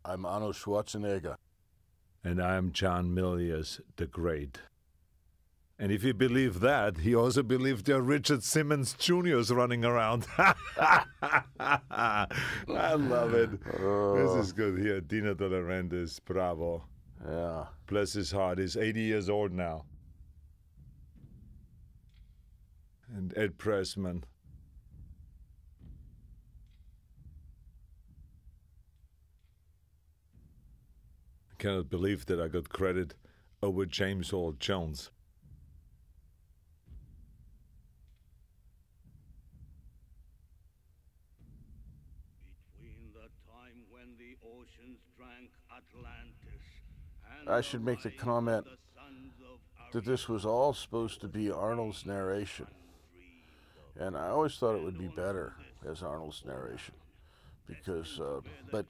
I'm Arnold Schwarzenegger. And I'm John Milius the Great. And if you believe that, he also believed there are Richard Simmons Jr.'s running around. I love it. This is good here. Dino De Laurentiis, bravo. Yeah. Bless his heart. He's 80 years old now. And Ed Pressman. I cannot believe that I got credit over James Earl Jones. Between the time when the oceans drank Atlantis and I should make the comment that this was all supposed to be Arnold's narration. And I always thought it would be better as Arnold's narration. Because, but,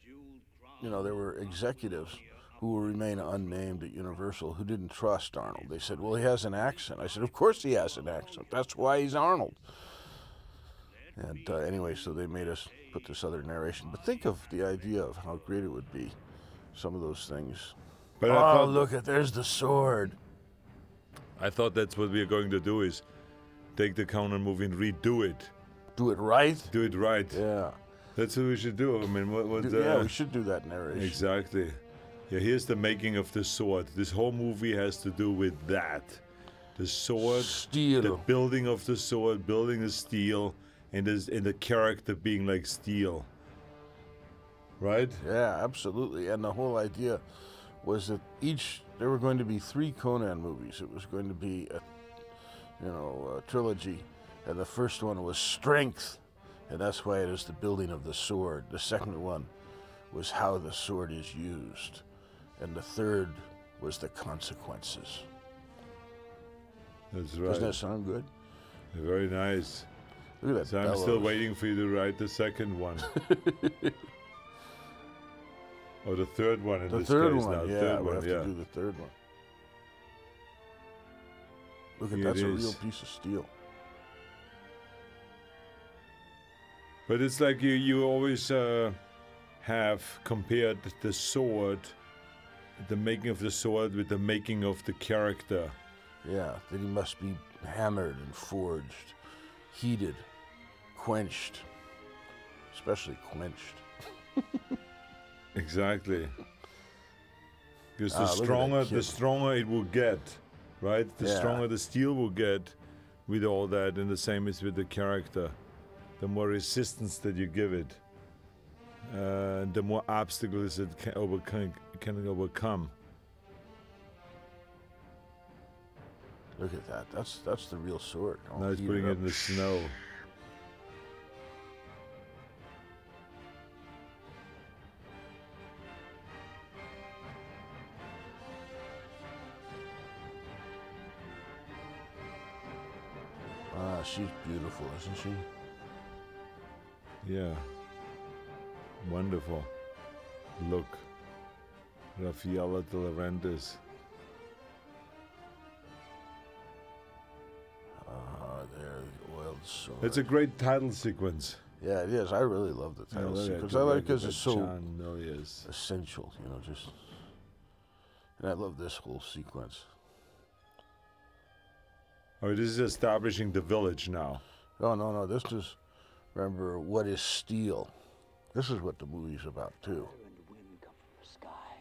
you know, there were executives who will remain unnamed at Universal who didn't trust Arnold. They said, well, he has an accent. I said, of course he has an accent. That's why he's Arnold. And anyway, so they made us put this other narration. But think of the idea of how great it would be, some of those things. But oh, look, there's the sword. I thought that's what we are going to do is take the Conan movie and redo it. Do it right? Do it right. Yeah. That's what we should do. I mean, yeah, we should do that narration. Exactly. Yeah, here's the making of the sword. This whole movie has to do with that. The sword, steel. The building of the sword, building the steel, and the character being like steel. Right? Yeah, absolutely. And the whole idea was that there were going to be 3 Conan movies. It was going to be a trilogy, and the first one was strength, and that's why it is the building of the sword. The second one was how the sword is used, and the third was the consequences. That's right. Doesn't that sound good? Very nice. Look at that. So I'm still waiting for you to write the second one. Or the third one in this case now. Yeah, we have to do the third one. Look at that's a real piece of steel. But it's like you always have compared the sword, the making of the sword, with the making of the character. Yeah, that he must be hammered and forged, heated, quenched, especially quenched. Exactly. Because the stronger it will get, right? The stronger the steel will get with all that, and the same is with the character. The more resistance that you give it, the more obstacles it can overcome. Look at that. That's the real sword. Now he's putting it in the snow. Ah, she's beautiful, isn't she? Yeah. Wonderful. Look. Raffaella De Laurentiis. There, the oiled sword. It's a great title sequence. Yeah, it is. I really love the title sequence. I like it because it's so John Milius. essential, you know, just... And I love this whole sequence. Oh, this is establishing the village now. Oh, no, this is... Remember, what is steel? This is what the movie's about, too. Fire and wind come from the sky,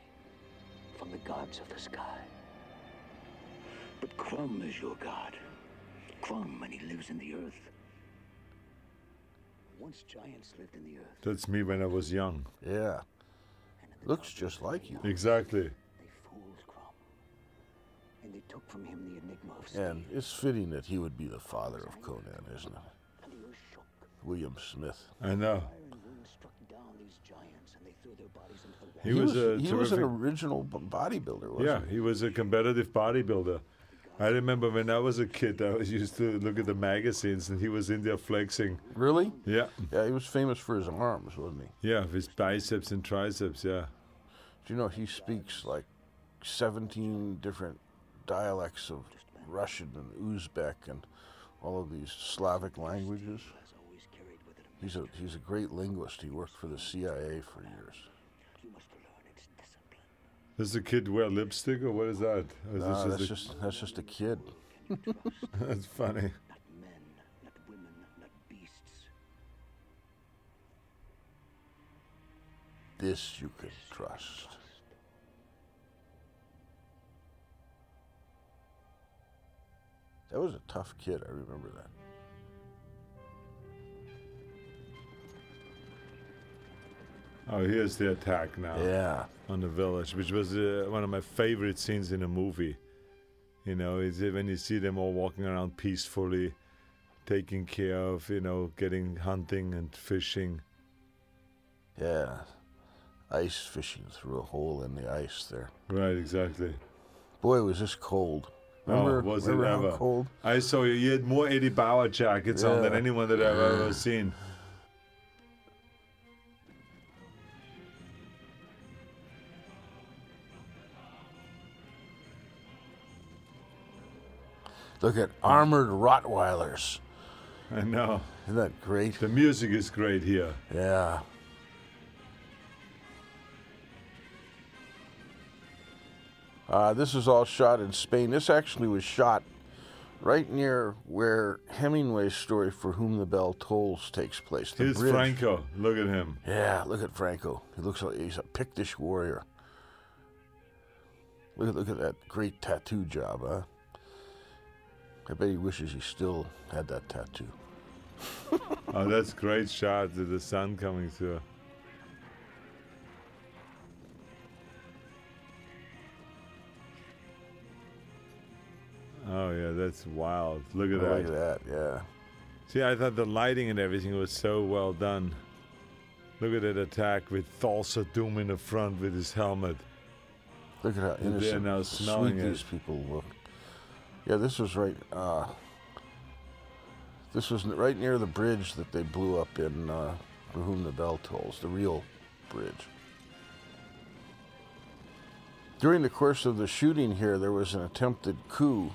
from the gods of the sky. But Crumb is your god. Crumb, and he lives in the earth. Once giants lived in the earth. That's me when I was young. Yeah. Looks just like you. Exactly. They fooled Crumb, and they took from him the enigma of steel. And it's fitting that he would be the father of Conan, isn't it? And the earth shook. William Smith. I know. Fire and wind struck down these giants, and they threw their bodies into the water. He was an original bodybuilder, wasn't he was a competitive bodybuilder. I remember when I was a kid, I used to look at the magazines, and he was in there flexing. Really? Yeah. Yeah, he was famous for his arms, wasn't he? Yeah, his biceps and triceps, yeah. Do you know he speaks like 17 different dialects of Russian and Uzbek and all of these Slavic languages? He's a great linguist. He worked for the CIA for years. You must learn Does the kid wear lipstick, or what is that? Or is this No, just that's just a kid. That's funny. Not men, not women, not beasts. This you can trust. That was a tough kid. I remember that. Oh, here's the attack now. Yeah. On the village, which was one of my favorite scenes in a movie. You know, is when you see them all walking around peacefully, taking care of, getting hunting and fishing. Yeah. Ice fishing through a hole in the ice there. Right, exactly. Boy, was this cold. Remember, was it remember ever? how cold? I saw you had more Eddie Bauer jackets on than anyone that I've ever seen. Look at armored Rottweilers. I know. Isn't that great? The music is great here. Yeah. This is all shot in Spain. This actually was shot right near where Hemingway's story For Whom the Bell Tolls takes place. Here's bridge. Franco. Look at him. Yeah, look at Franco. He looks like he's a Pictish warrior. Look at that great tattoo job, huh? I bet he wishes he still had that tattoo. Oh, that's great shot with the sun coming through. Oh yeah, that's wild. Look at that. Look at that, yeah. See, I thought the lighting and everything was so well done. Look at that attack with Thulsa Doom in the front with his helmet. Look at how And they're innocent, now sweet smelling these it. people look. Yeah, this was right. This was right near the bridge that they blew up in For Whom the Bell Tolls, the real bridge. During the course of the shooting here, there was an attempted coup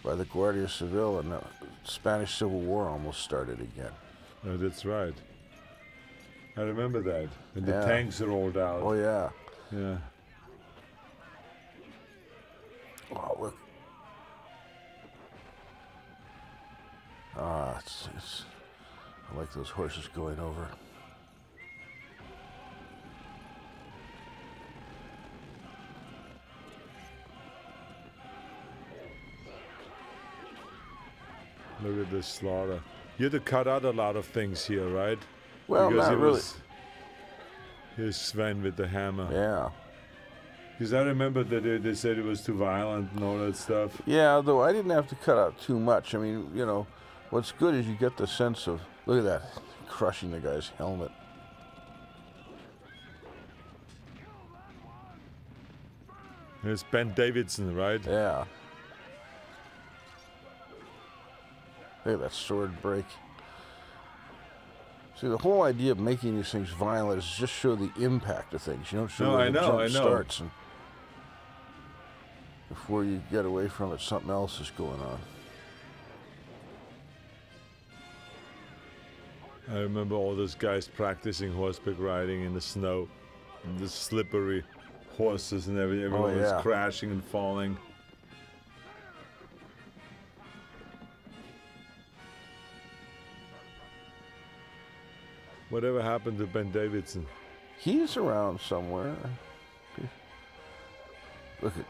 by the Guardia Civil, and the Spanish Civil War almost started again. Oh, that's right. I remember that. When the Yeah. tanks rolled out. Oh yeah. Yeah. Oh look. It's. I like those horses going over. Look at this slaughter. You had to cut out a lot of things here, right? Well, Because not it really. was- Here's Sven with the hammer. Yeah. Because I remember that they said it was too violent and all that stuff. Yeah, though I didn't have to cut out too much. I mean, what's good is you get the sense of, look at that, crushing the guy's helmet. It's Ben Davidson, right? Yeah. Look at that sword break. See, the whole idea of making these things violent is just show the impact of things. You don't show No, where I the know, jump I know. starts, and before you get away from it, something else is going on. I remember all those guys practicing horseback riding in the snow, and the slippery horses and everything. Everyone yeah. was crashing and falling. Whatever happened to Ben Davidson? He's around somewhere. Look at,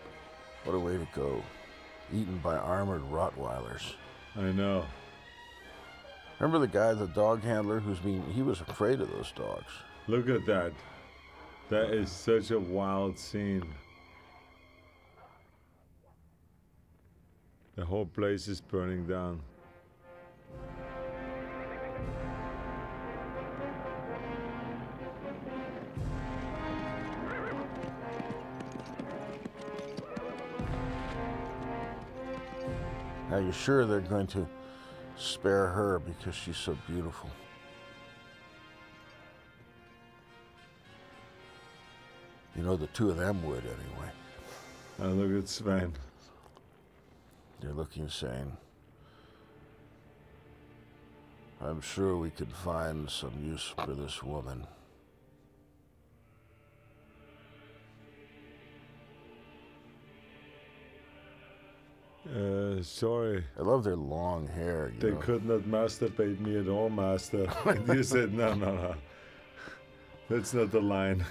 what a way to go. Eaten by armored Rottweilers. I know. Remember the guy, the dog handler, he was afraid of those dogs. Look at that. That is such a wild scene. The whole place is burning down. Now you're sure they're going to spare her because she's so beautiful. The two of them would anyway. And look at Sven. They're looking saying, I'm sure we could find some use for this woman. Sorry. I love their long hair. They could not masturbate me at all, master. And you said, no. That's not the line.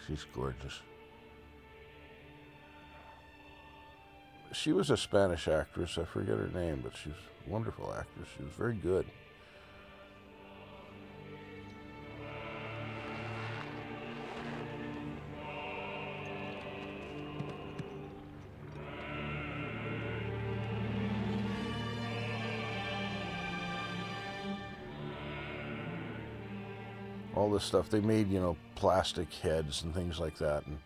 She's gorgeous. She was a Spanish actress. I forget her name, but she's a wonderful actress. She was very good. All this stuff, they made, plastic heads and things like that, and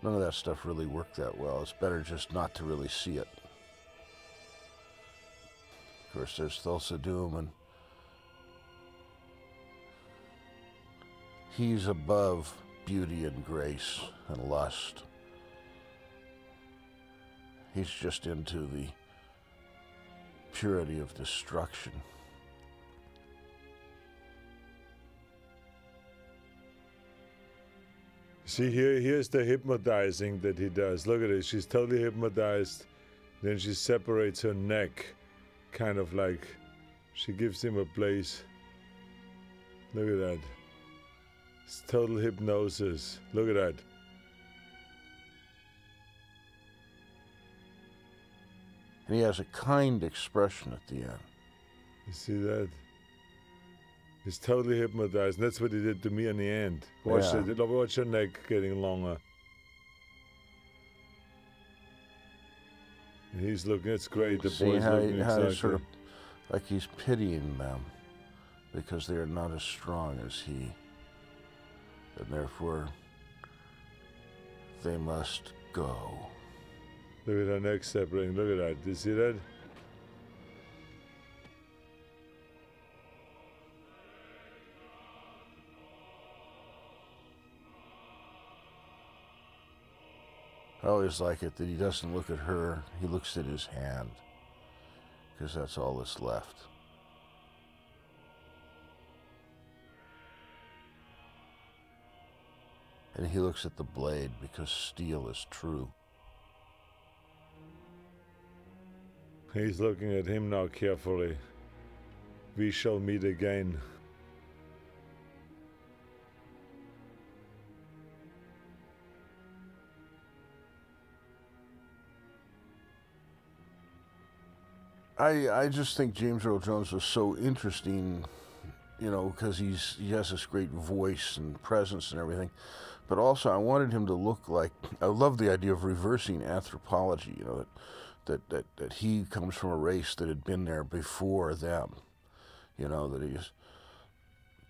none of that stuff really worked that well. It's better just not to really see it. Of course, there's Thulsa Doom, and he's above beauty and grace and lust. He's just into the purity of destruction. See, here's the hypnotizing that he does. Look at it. She's totally hypnotized. Then she separates her neck, kind of like she gives him a place. Look at that. It's total hypnosis. Look at that. And he has a kind expression at the end. You see that? He's totally hypnotized. And that's what he did to me in the end. Watch her neck getting longer. And he's looking, it's great. The boy's looking exactly. Sort of like he's pitying them because they are not as strong as he. And therefore, they must go. Look at her neck separating. Look at that. Do you see that? I always like it that he doesn't look at her, he looks at his hand, because that's all that's left. And he looks at the blade because steel is true. He's looking at him now carefully. We shall meet again. I just think James Earl Jones was so interesting, because he has this great voice and presence and everything. But also I wanted him to look like, I love the idea of reversing anthropology, that he comes from a race that had been there before them. That he's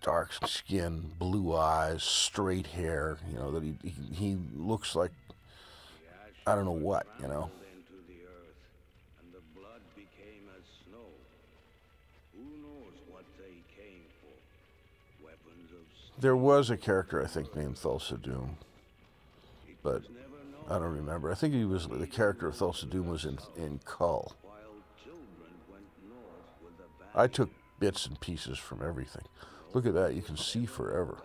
dark skin, blue eyes, straight hair, that he looks like, I don't know what, There was a character, I think, named Thulsa Doom, but I don't remember. I think the character of Thulsa Doom was in Cull. I took bits and pieces from everything. Look at that, you can see forever.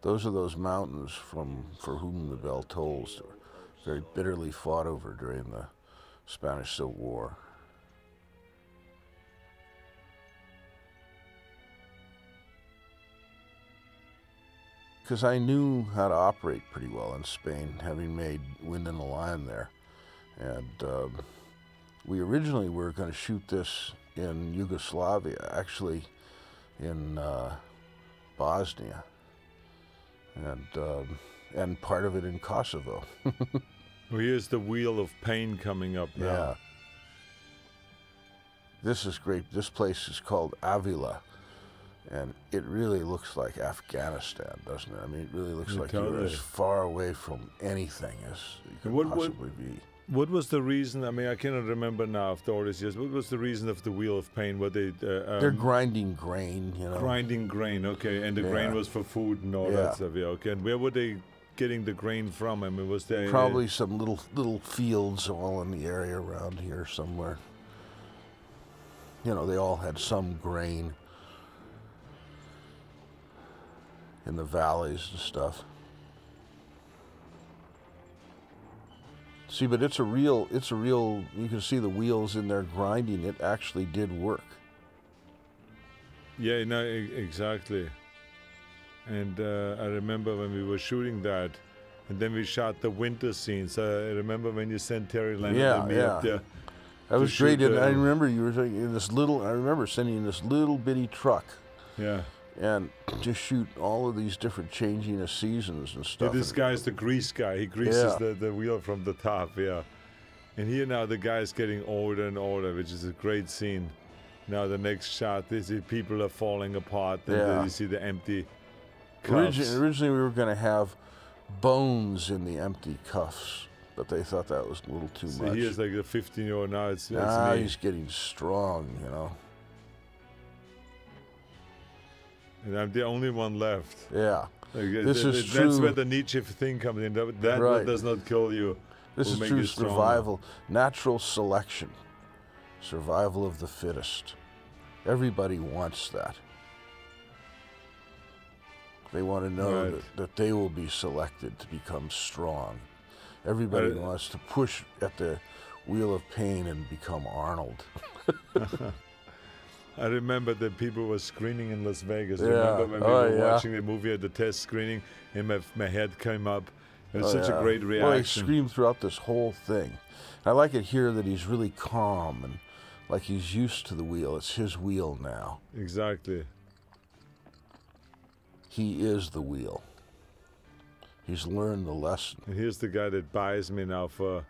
Those are those mountains for whom the bell tolls, very bitterly fought over during the Spanish Civil War. Because I knew how to operate pretty well in Spain, having made Wind and the Lion there. And we originally were going to shoot this in Yugoslavia, actually in Bosnia, and part of it in Kosovo. Well, here's the Wheel of Pain coming up now. Yeah. This is great. This place is called Avila. And it really looks like Afghanistan, doesn't it? I mean, it really looks like you're as far away from anything as you could possibly be. What was the reason? I mean, I cannot remember now after all these years. What was the reason of the Wheel of Pain? What they're grinding grain, Grinding grain, okay. And the grain was for food and all that stuff, okay. And where were they getting the grain from? I mean, was there... Probably some little fields all in the area around here somewhere. They all had some grain in the valleys and stuff. See, but it's a real, you can see the wheels in there grinding. It actually did work. Yeah, no, exactly. And I remember when we were shooting that, and then we shot the winter scenes. I remember when you sent Terry Leonard and me up there. That was great. And I remember you were in this little, I remember sending you in this little bitty truck. Yeah. And to shoot all of these different changing of seasons and stuff. Yeah, this guy's the grease guy. He greases the wheel from the top, yeah. And here now the guy's getting older and older, which is a great scene. Now the next shot, you see people are falling apart, and then you see the empty cuffs. Originally we were going to have bones in the empty cuffs, but they thought that was a little too much. He is like a 15-year-old now. It's me. He's getting strong, you know. And I'm the only one left. Yeah. This is true. That's where the Nietzsche thing comes in. That does not kill you. This is true survival. Natural selection. Survival of the fittest. Everybody wants that. They want to know that they will be selected to become strong. Everybody wants to push at the wheel of pain and become Arnold. I remember that people were screening in Las Vegas. Remember when we were watching the movie at the test screening and my head came up. It was such a great reaction. Well, he screamed throughout this whole thing. I like it here that he's really calm and like he's used to the wheel. It's his wheel now. Exactly. He is the wheel. He's learned the lesson. And here's the guy that buys me now for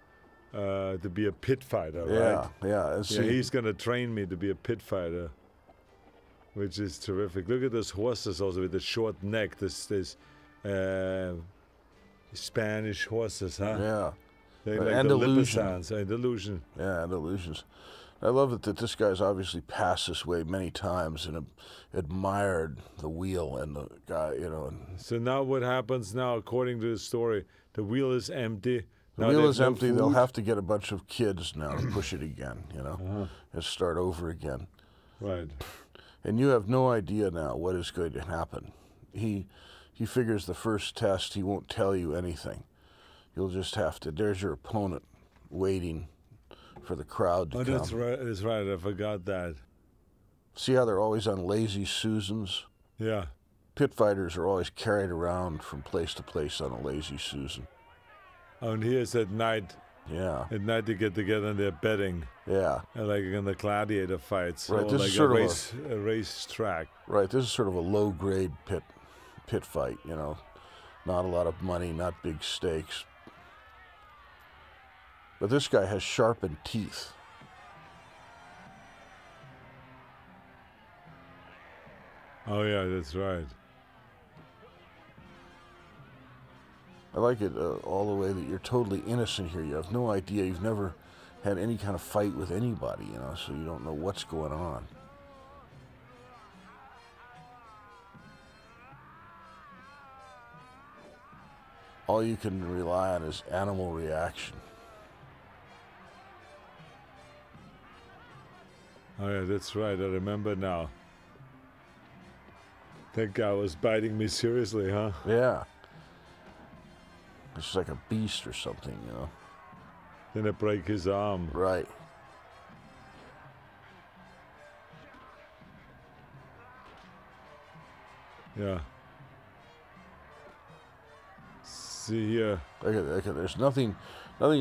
to be a pit fighter, right? Yeah. He's going to train me to be a pit fighter, which is terrific. Look at those horses also with the short neck. This Spanish horses, huh? Yeah. They like Andalusians. Andalusian. Yeah, Andalusians. I love it that this guy's obviously passed this way many times and admired the wheel and the guy, you know. So now what happens now, according to the story, the wheel is empty. The wheel is empty. They'll have to get a bunch of kids now to push it again, you know, and start over again. Right. And you have no idea now what is going to happen. He figures the first test, he won't tell you anything. You'll just have to, there's your opponent waiting for the crowd to come. That's right. I forgot that. See how they're always on lazy Susans? Yeah. Pit fighters are always carried around from place to place on a lazy Susan. Oh, and here's at night. Yeah. At night they get together and they're betting. Yeah. Like in the gladiator fights. Right. Or This like is sort a race track. Right. This is sort of a low-grade pit fight, you know. Not a lot of money, not big stakes. But this guy has sharpened teeth. Oh, yeah, that's right. I like it all the way that you're totally innocent here. You have no idea. You've never had any kind of fight with anybody, you know, so you don't know what's going on. All you can rely on is animal reaction. Oh, yeah, that's right. I remember now. That guy was biting me seriously, huh? Yeah. It's like a beast or something, you know. Then I break his arm. Right. Yeah. See here. Look at, there's nothing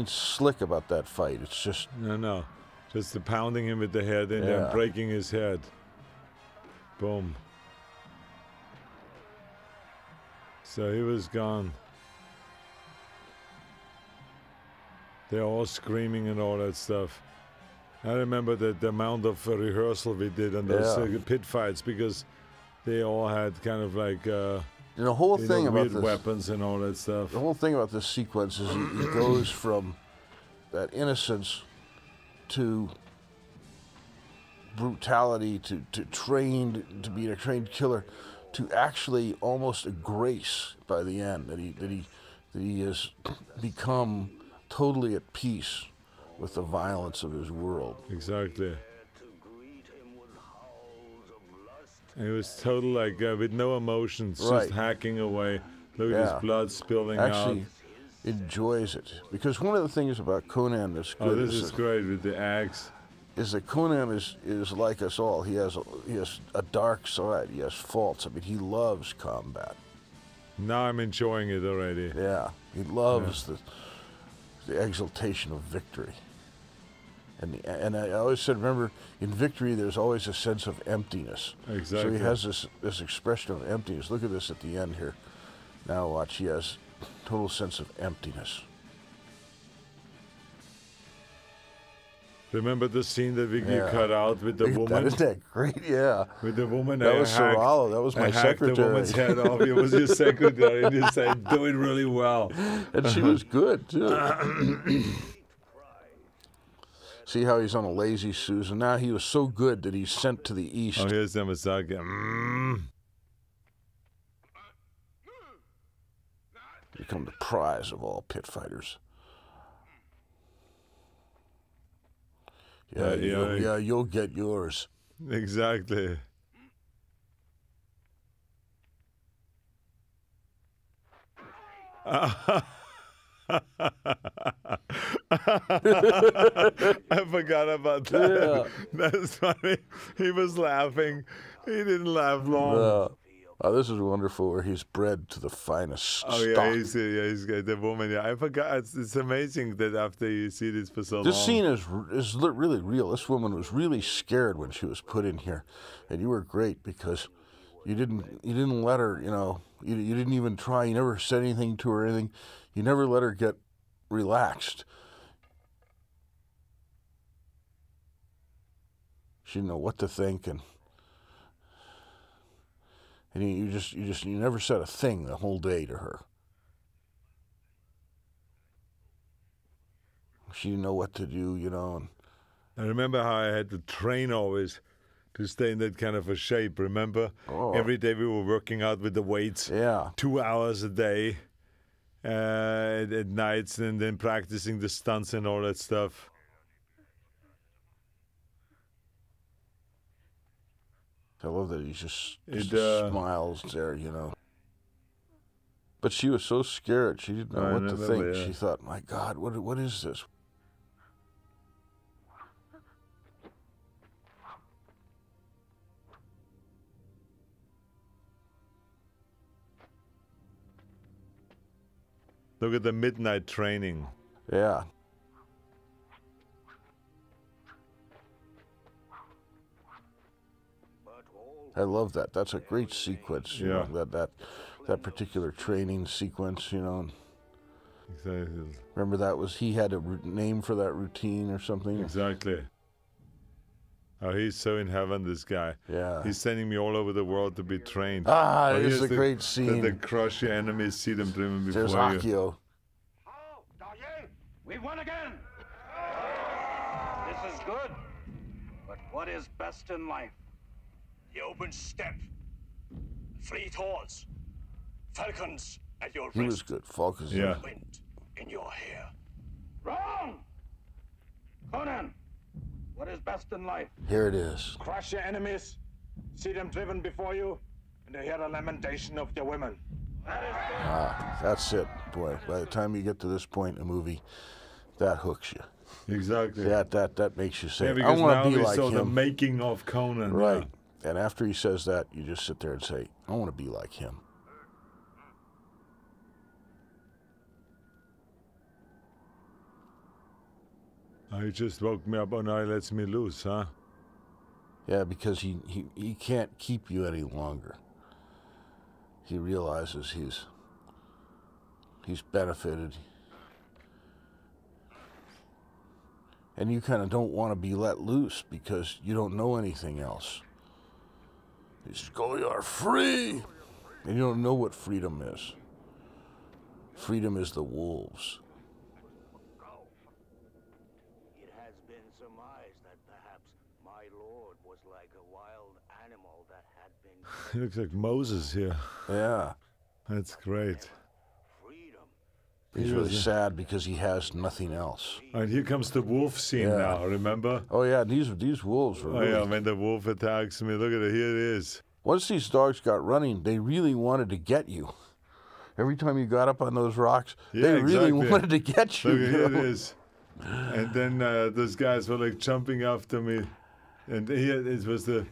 slick about that fight. It's just... No. Just the pounding him with the head and then breaking his head. Boom. So he was gone. They're all screaming and all that stuff. I remember that the amount of rehearsal we did on those pit fights because they all had kind of like the whole thing about weird weapons and all that stuff. The whole thing about this sequence is it goes from that innocence to brutality to being a trained killer to actually almost a grace by the end that he has become totally at peace with the violence of his world. Exactly. And it was total like with no emotions, just hacking away. Look at his blood spilling out. enjoys it. Because one of the things about Conan that's good this is great with the axe. Is that Conan is like us all. He has a dark side. He has faults. I mean, he loves combat. Now I'm enjoying it already. Yeah, he loves the exaltation of victory. And I always said, remember, in victory there's always a sense of emptiness. Exactly. So he has this expression of emptiness. Look at this at the end here. Now watch, he has total sense of emptiness. Remember the scene that we cut out with the woman? Isn't that great? Yeah. With the woman. That was Soralo. That was my secretary. The woman's head off. It was your secretary. And you said, do it really well. And she was good, too. See how he's on a lazy Susan? Now he was so good that he's sent to the east. Oh, here's Yamasaki. Become the prize of all pit fighters. Yeah, you'll get yours. Exactly. I forgot about that. Yeah. That's funny. He was laughing. He didn't laugh long. Oh, this is wonderful, where he's bred to the finest stock. Oh, yeah, he's got the woman. Yeah, I forgot. It's amazing that after you see this for so long. This scene is really real. This woman was really scared when she was put in here, and you were great because you didn't let her. You didn't even try. You never said anything to her or anything. You never let her get relaxed. She didn't know what to think, and you never said a thing the whole day to her. She didn't know what to do, And I remember how I had to train always to stay in that kind of a shape. Remember, every day we were working out with the weights. Yeah, 2 hours a day at nights, and then practicing the stunts and all that stuff. I love that he just smiles there, But she was so scared. She didn't know what to think. Yeah. She thought, my God, what is this? Look at the midnight training. Yeah. I love that. That's a great sequence. You know, that particular training sequence. Exactly. Remember he had a name for that routine or something. Exactly. Oh, he's so in heaven, this guy. Yeah. He's sending me all over the world to be trained. It is a great scene. The crush your enemies, see them driven before There's Akio. We won again! This is good. But what is best in life? The open steppe, fleet horse, falcons at your wrist. He was good. Falcons. Yeah. Wind in your hair. Wrong! Conan, what is best in life? Here it is. Crush your enemies, see them driven before you, and hear the lamentation of their women. That's it. Boy, by the time you get to this point in the movie, that hooks you. Exactly. That makes you say, I want to be like him. The making of Conan. Right. Yeah. And after he says that, you just sit there and say, I want to be like him. He just woke me up. Oh, now he lets me loose, huh? Yeah, because he can't keep you any longer. He realizes he's benefited. And you kind of don't want to be let loose because you don't know anything else. He says, go, you are free. And you don't know what freedom is. Freedom is the wolves. It has been surmised that perhaps my lord was like a wild animal that had been... He looks like Moses here. Yeah. That's great. He's really sad because he has nothing else. And here comes the wolf scene now, remember? Oh, yeah, these wolves are really... Oh, yeah, when the wolf attacks me, look at it, here it is. Once these dogs got running, they really wanted to get you. Every time you got up on those rocks, Yeah, they really exactly. wanted to get you. Look, you here know? it is. And then those guys were like jumping after me. And here it was the...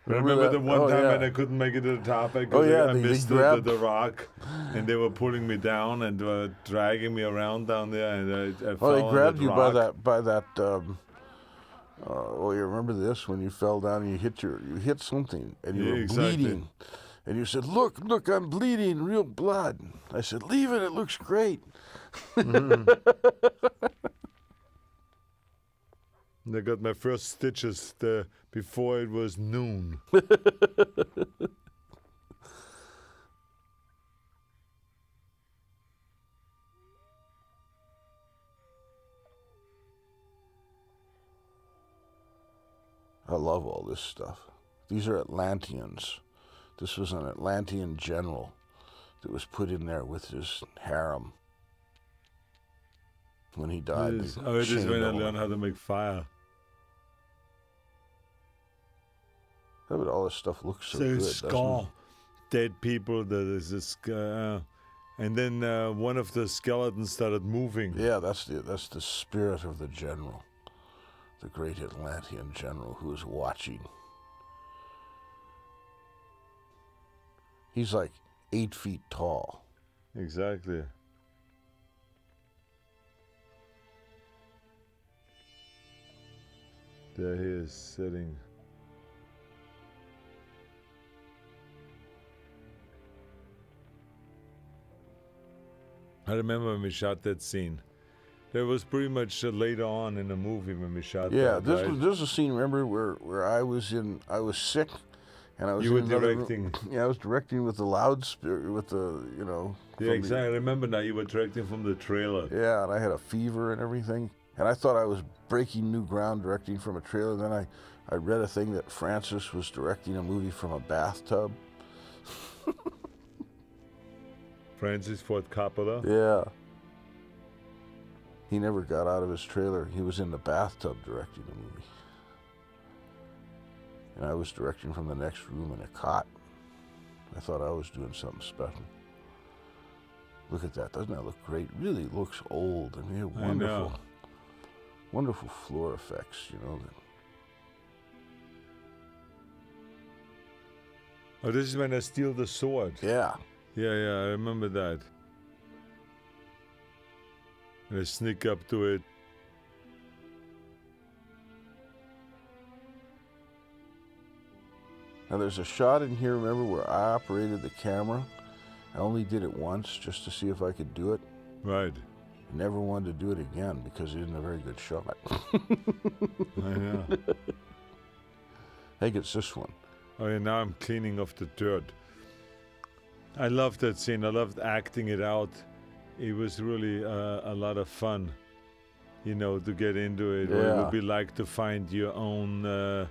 Remember the one time when I couldn't make it to the top because I missed the rock, and they were pulling me down and were dragging me around down there, and I fell they grabbed on that you rock. by that. You remember this when you fell down and you hit something and you were bleeding, and you said, "Look, I'm bleeding, real blood." I said, "Leave it. It looks great." And I got my first stitches before it was noon. I love all this stuff. These are Atlanteans. This was an Atlantean general that was put in there with his harem. When he died, It is when I learned how to make fire. Yeah, but all this stuff looks so good, doesn't it? Dead people, there's this and then one of the skeletons started moving. Yeah, that's the spirit of the general, the great Atlantean general who is watching. He's like 8 feet tall. Exactly. There he is sitting. I remember when we shot that scene. That was pretty much later on in the movie when we shot that. Yeah, this right? was a scene. Remember where I was sick, and I was. You were directing. Yeah, I was directing with the loudspeaker, with the Yeah, exactly. I remember now. You were directing from the trailer. Yeah, and I had a fever and everything, and I thought I was breaking new ground directing from a trailer. Then I read a thing that Francis was directing a movie from a bathtub. Francis Ford Coppola? Yeah. He never got out of his trailer. He was in the bathtub directing the movie. And I was directing from the next room in a cot. I thought I was doing something special. Look at that. Doesn't that look great? Really looks old. I mean, wonderful. Wonderful floor effects, Oh, this is when I steal the sword. Yeah. Yeah, I remember that. And I sneak up to it. Now there's a shot in here, remember, where I operated the camera. I only did it once just to see if I could do it. Right. I never wanted to do it again because it isn't a very good shot. I know. I think it's this one. Oh yeah, now I'm cleaning off the dirt. I loved that scene. I loved acting it out. It was really a lot of fun, to get into it. Yeah. What it would be like to find your own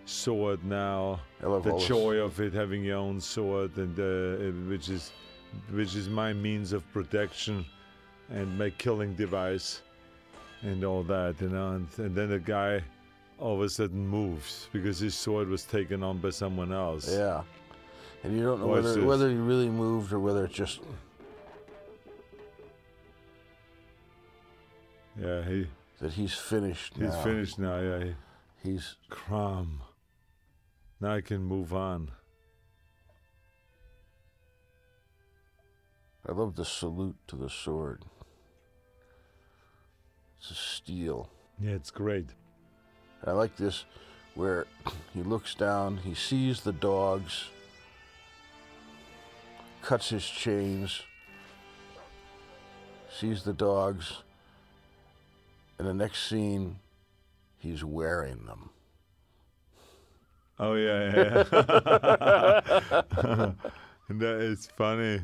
sword now. I love the joy of it, having your own sword, and which is my means of protection and my killing device and all that, And then the guy all of a sudden moves because his sword was taken on by someone else. Yeah. And you don't know whether he really moved or whether it just... Yeah, that he's finished now. He's finished now, yeah. He's... Crom. Now I can move on. I love the salute to the sword. It's a steel. Yeah, it's great. I like this where he looks down, he sees the dogs, cuts his chains, sees the dogs, and the next scene, he's wearing them. Oh, yeah. That is funny.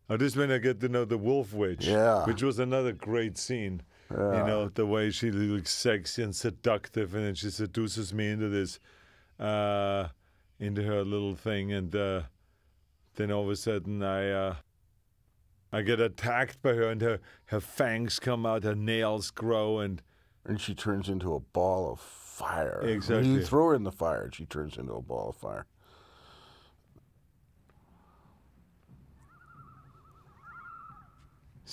Oh, this is when I get to know the Wolf Witch, which was another great scene. Yeah. The way she looks sexy and seductive, and then she seduces me into this, into her little thing, and then all of a sudden I get attacked by her, and her fangs come out, her nails grow, and she turns into a ball of fire. Exactly. You throw her in the fire, and she turns into a ball of fire.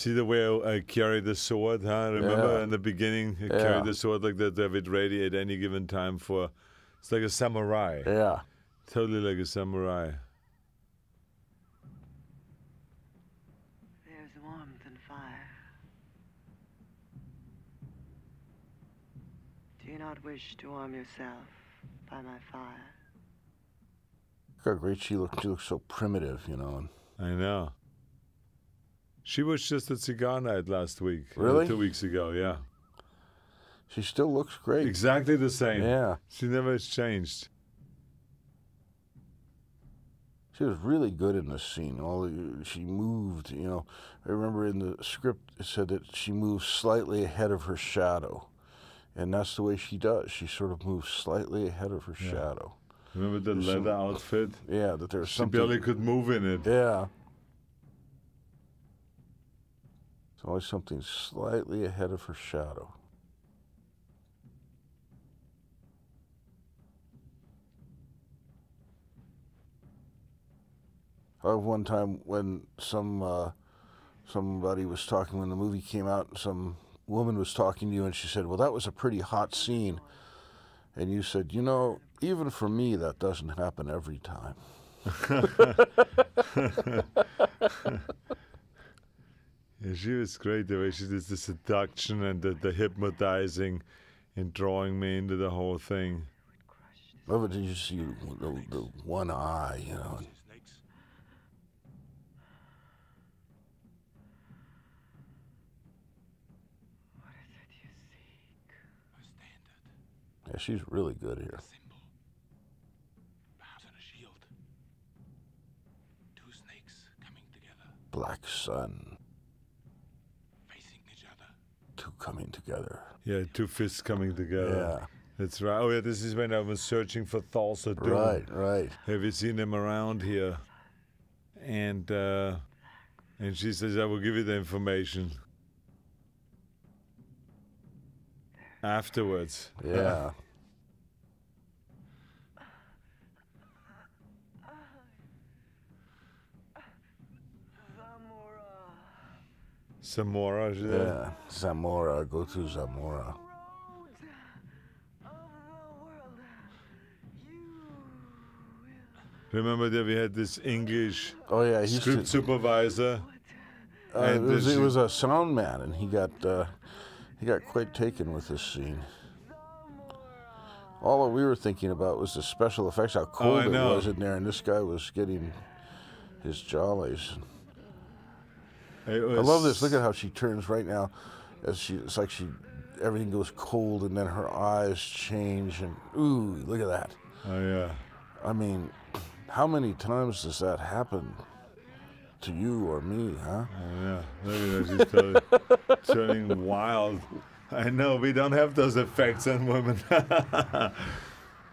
See the way I carry the sword, huh? Remember in the beginning, I carried the sword like that to have it ready at any given time for... It's like a samurai. Yeah. Totally like a samurai. There's warmth and fire. Do you not wish to warm yourself by my fire? Look how great she looked. She looks so primitive, you know. I know. She was just at cigar night last week. Really? 2 weeks ago, yeah. She still looks great. Exactly the same. Yeah. She never has changed. She was really good in this scene. She moved, you know. I remember in the script it said that she moves slightly ahead of her shadow. And that's the way she does. She sort of moves slightly ahead of her shadow. Remember the leather outfit? Yeah, that there's something... She barely could move in it. Yeah. It's always something slightly ahead of her shadow. One time when somebody was talking, when the movie came out, some woman was talking to you and she said, well, that was a pretty hot scene. And you said, you know, even for me, that doesn't happen every time. Yeah, she was great the way she did the seduction and the hypnotizing and drawing me into the whole thing. Love it, did you see the one eye, you know? Yeah, she's really good here. Black sun. Facing each other. Two coming together. Yeah, two fists coming together. Yeah. That's right. Oh yeah, this is when I was searching for Thulsa Doom. Right. Have you seen him around here? And she says, I will give you the information. Afterwards. Yeah. Zamora. Yeah. Zamora. Go to Zamora. Remember that we had this English script supervisor? It was a sound man, and he got quite taken with this scene. All that we were thinking about was the special effects, how cold it was in there, and this guy was getting his jollies. I love this. Look at how she turns right now. It's like everything goes cold, and then her eyes change, and ooh, look at that. Oh yeah. I mean, how many times does that happen to you or me, huh? Oh yeah. Look at that. She's turning wild. I know, we don't have those effects on women.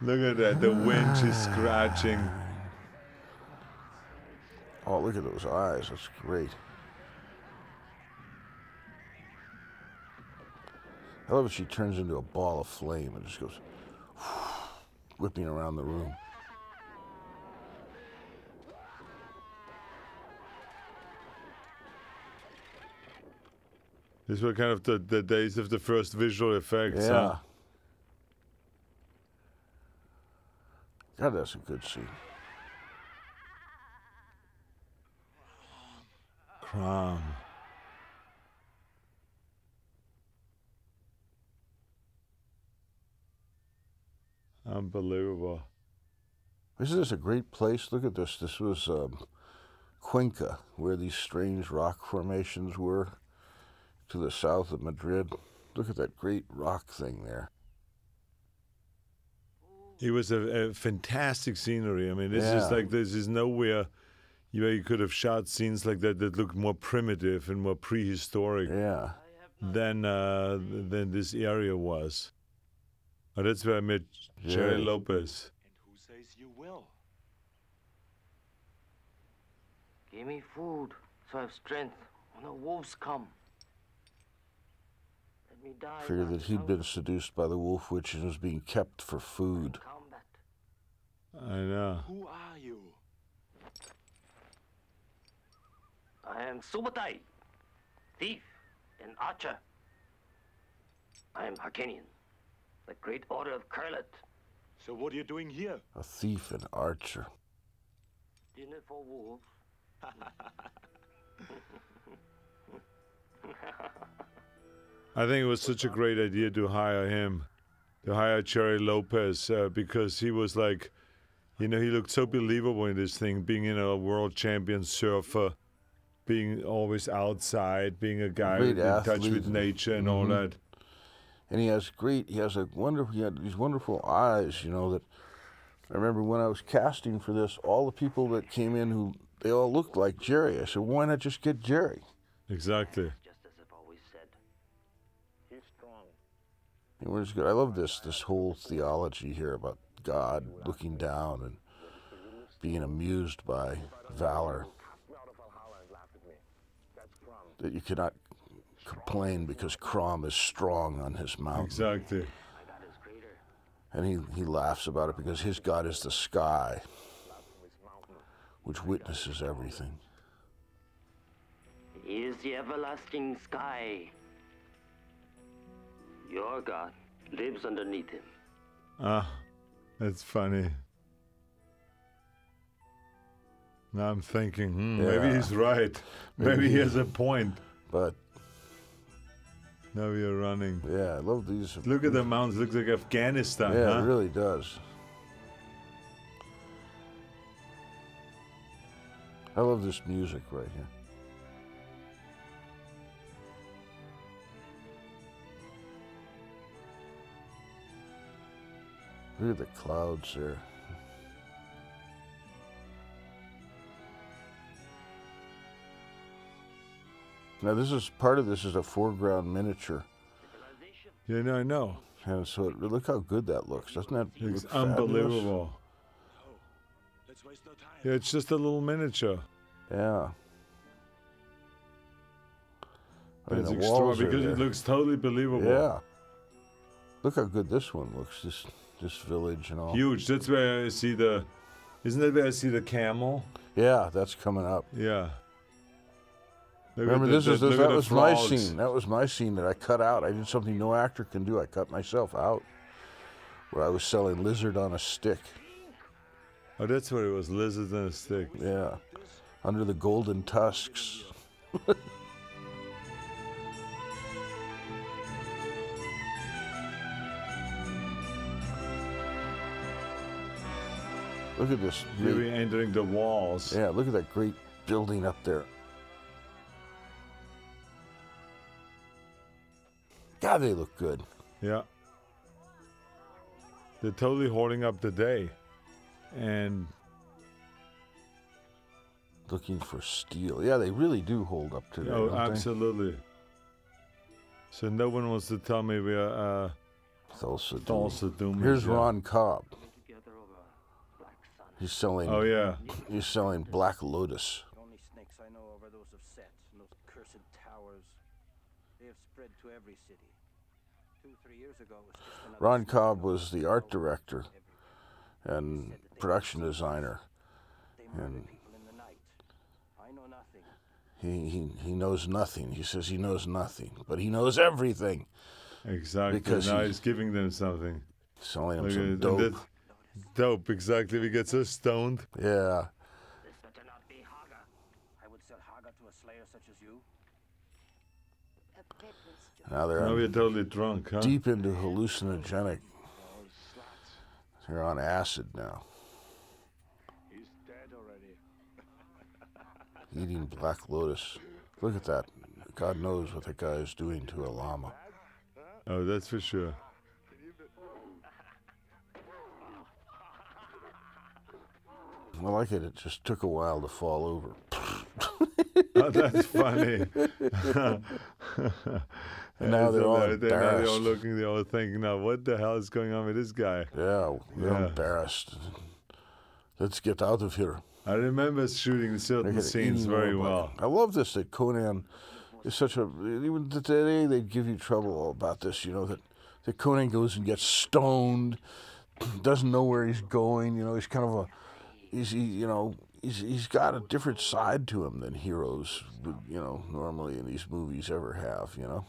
Look at that, the wind, she's scratching. Oh, look at those eyes, that's great. I love it, she turns into a ball of flame and just goes whipping around the room. These were kind of the days of the first visual effects. Yeah. Huh? God, that's a good scene. Crom. Unbelievable. Isn't this a great place? Look at this. This was Cuenca, where these strange rock formations were to the south of Madrid. Look at that great rock thing there. It was a fantastic scenery. I mean, this is nowhere where you could have shot scenes like that looked more primitive and more prehistoric than this area was. Oh, that's where I met Jerry Lopez. And who says you will? Give me food so I have strength when the wolves come. Let me die. Figured that he'd been seduced by the wolf witch and was being kept for food. I know. Who are you? I am Subutai, thief and archer. I am Harkanian, the great order of Kurlet. So what are you doing here? A thief and archer. Dinner for wolves. I think it was such a great idea to hire him, to hire Jerry Lopez, because he was like, you know, he looked so believable in this thing, being a world champion surfer, being always outside, being a guy in touch with nature and all that. And he has these wonderful eyes, you know, that I remember when I was casting for this, all the people that came in they all looked like Jerry. I said, why not just get Jerry? Exactly. Just as I've always said. He's strong. And we're just good. I love this whole theology here about God looking down and being amused by valor. That you cannot complain because Crom is strong on his mountain. Exactly. And he laughs about it because his God is the sky, which witnesses everything. He is the everlasting sky. Your God lives underneath him. Ah, that's funny. Now I'm thinking, maybe he's right. Maybe he has a point. But now we are running. yeah, I love these. Look at the mountains. Looks like Afghanistan. Yeah, huh? it really does. I love this music right here. Look at the clouds there. Now part of this is a foreground miniature. Yeah, no, I know. And so look how good that looks. Doesn't that It's look fabulous? unbelievable. Let's waste no time. Yeah, it's just a little miniature. Yeah. I mean, It's the extra walls are because there. it looks totally believable. Yeah. Look how good this one looks. This village and all. Huge. That's where I see the. Isn't that where I see the camel? Yeah, that's coming up. Yeah. Look Remember, at the- look at that the was my frogs. scene. That was my scene that I cut out. I did something no actor can do. I cut myself out, where I was selling lizard on a stick. Oh, that's what it was. Lizards on a stick. Yeah, under the golden tusks. Look at this. Here we're entering the walls. Yeah, look at that great building up there. God, they look good. Yeah. They're totally holding up the day. And Looking for steel. Yeah, they really do hold up today. oh, don't they? absolutely. So no one wants to tell me we are Thulsa Doom. Thulsa Doom. Here's Ron Cobb. Together over Black Sun. He's selling. Oh yeah. He's selling Black Lotus. The only snakes I know of are those of Set and those cursed towers. They have spread to every city. 2-3 years ago, it was just another Ron snake Cobb known was as the the art Lord director everywhere. and production designer. They murder And people in the night. I know nothing. he knows nothing. He says he knows nothing, but he knows everything. Exactly. Because now he- he's giving them something. Selling him Look some at it. dope. And dope, exactly. We get so stoned. Yeah. This better not be Haga. I would sell Haga to a slayer such as you. Now Now they're we're totally drunk, huh? deep into hallucinogenic. They're on acid now. He's dead already. Eating Black Lotus. Look at that. God knows what that guy is doing to a llama. Oh, that's for sure. I like it. It just took a while to fall over. Oh, that's funny. And now they're all Now they're all embarrassed. looking, they're all thinking, now what the hell is going on with this guy? Yeah, they're Yeah. embarrassed. Let's get out of here. I remember shooting They're certain gonna scenes eat very more well. button. I love this, that Conan is such a... Even today, they'd give you trouble about this, you know, that Conan goes and gets stoned, doesn't know where he's going, you know, he's kind of a... he's got a different side to him than heroes would, normally in these movies ever have, Now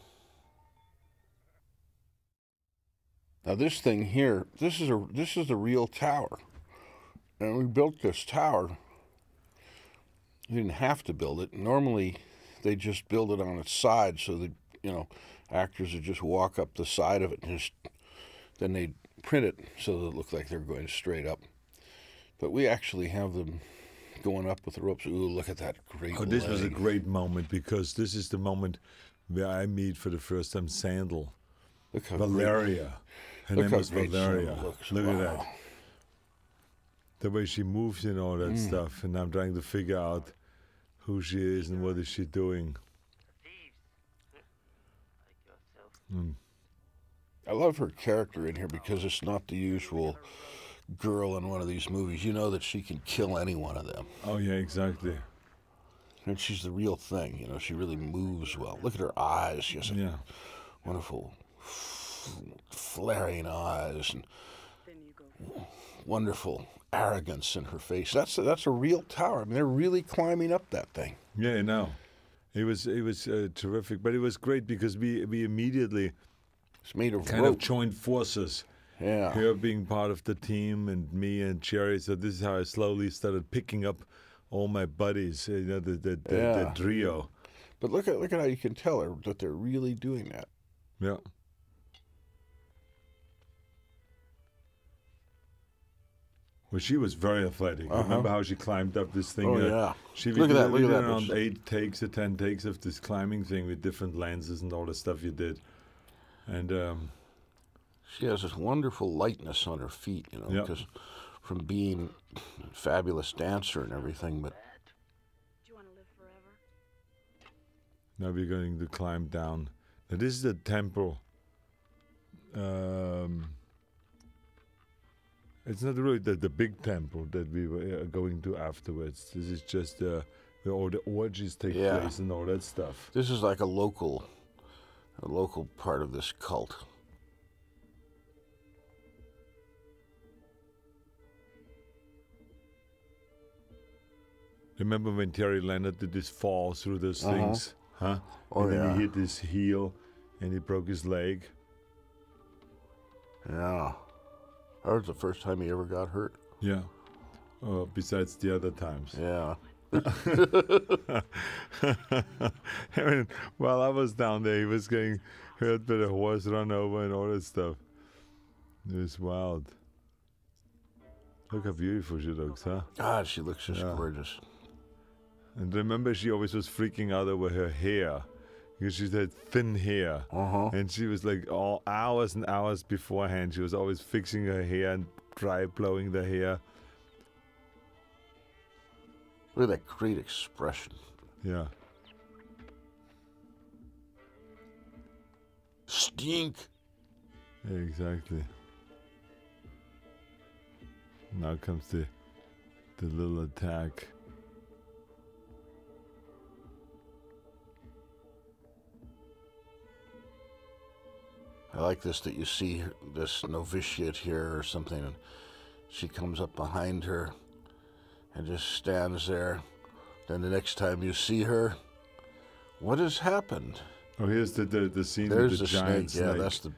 this thing here, this is the real tower. And we built this tower. We didn't have to build it. Normally they just build it on its side so that, actors would just walk up the side of it and then they'd print it so that it looked like they're going straight up. But we actually have them going up with the ropes. Ooh, look at that great leg. This was a great moment because this is the moment where I meet for the first time Sandal. Look how Valeria. Her name was Valeria. Look wow. at that. The way she moves and all that stuff. And I'm trying to figure out who she is and what is she doing. I love her character in here because it's not the usual girl in one of these movies. You know that she can kill any one of them. Oh, yeah, exactly. And she's the real thing. She really moves well. Look at her eyes. She has wonderful flaring eyes and wonderful arrogance in her face. That's a real tower. I mean, they're really climbing up that thing. Yeah, I know. It was terrific, but it was great because we immediately it's made of kind rope. of joined forces. Yeah. Her being part of the team and me and Cherry. So this is how I slowly started picking up all my buddies. The trio. But look at how you can tell that they're really doing that. Yeah. Well, she was very athletic. Remember how she climbed up this thing? Oh, yeah. We Look at that. did around 8 takes or 10 takes of this climbing thing with different lenses and all the stuff you did. And she has this wonderful lightness on her feet, because from being a fabulous dancer and everything. But do you want to live forever? Now we're going to climb down. Now this is the temple. It's not really the big temple that we were going to afterwards. This is just where all the orgies take place and all that stuff. This is like a local part of this cult. Remember when Terry Leonard did this fall through those things? Huh? Oh, and then he hit his heel and he broke his leg. Yeah. That was the first time he ever got hurt. Yeah. Besides the other times. Yeah. I mean, while I was down there, he was getting hurt by a horse run over and all that stuff. It was wild. Look how beautiful she looks, huh? God, she looks just gorgeous. And remember, she always was freaking out over her hair. Because she had thin hair. And she was like all hours and hours beforehand. She was always fixing her hair and dry blowing the hair. Look at that great expression. Yeah. Stink. Yeah, exactly. Now comes the little attack. I like this that you see this novitiate here or something, and she comes up behind her and just stands there. Then the next time you see her, what has happened? Oh, here's the scene There's with the giant snake. Yeah, that's the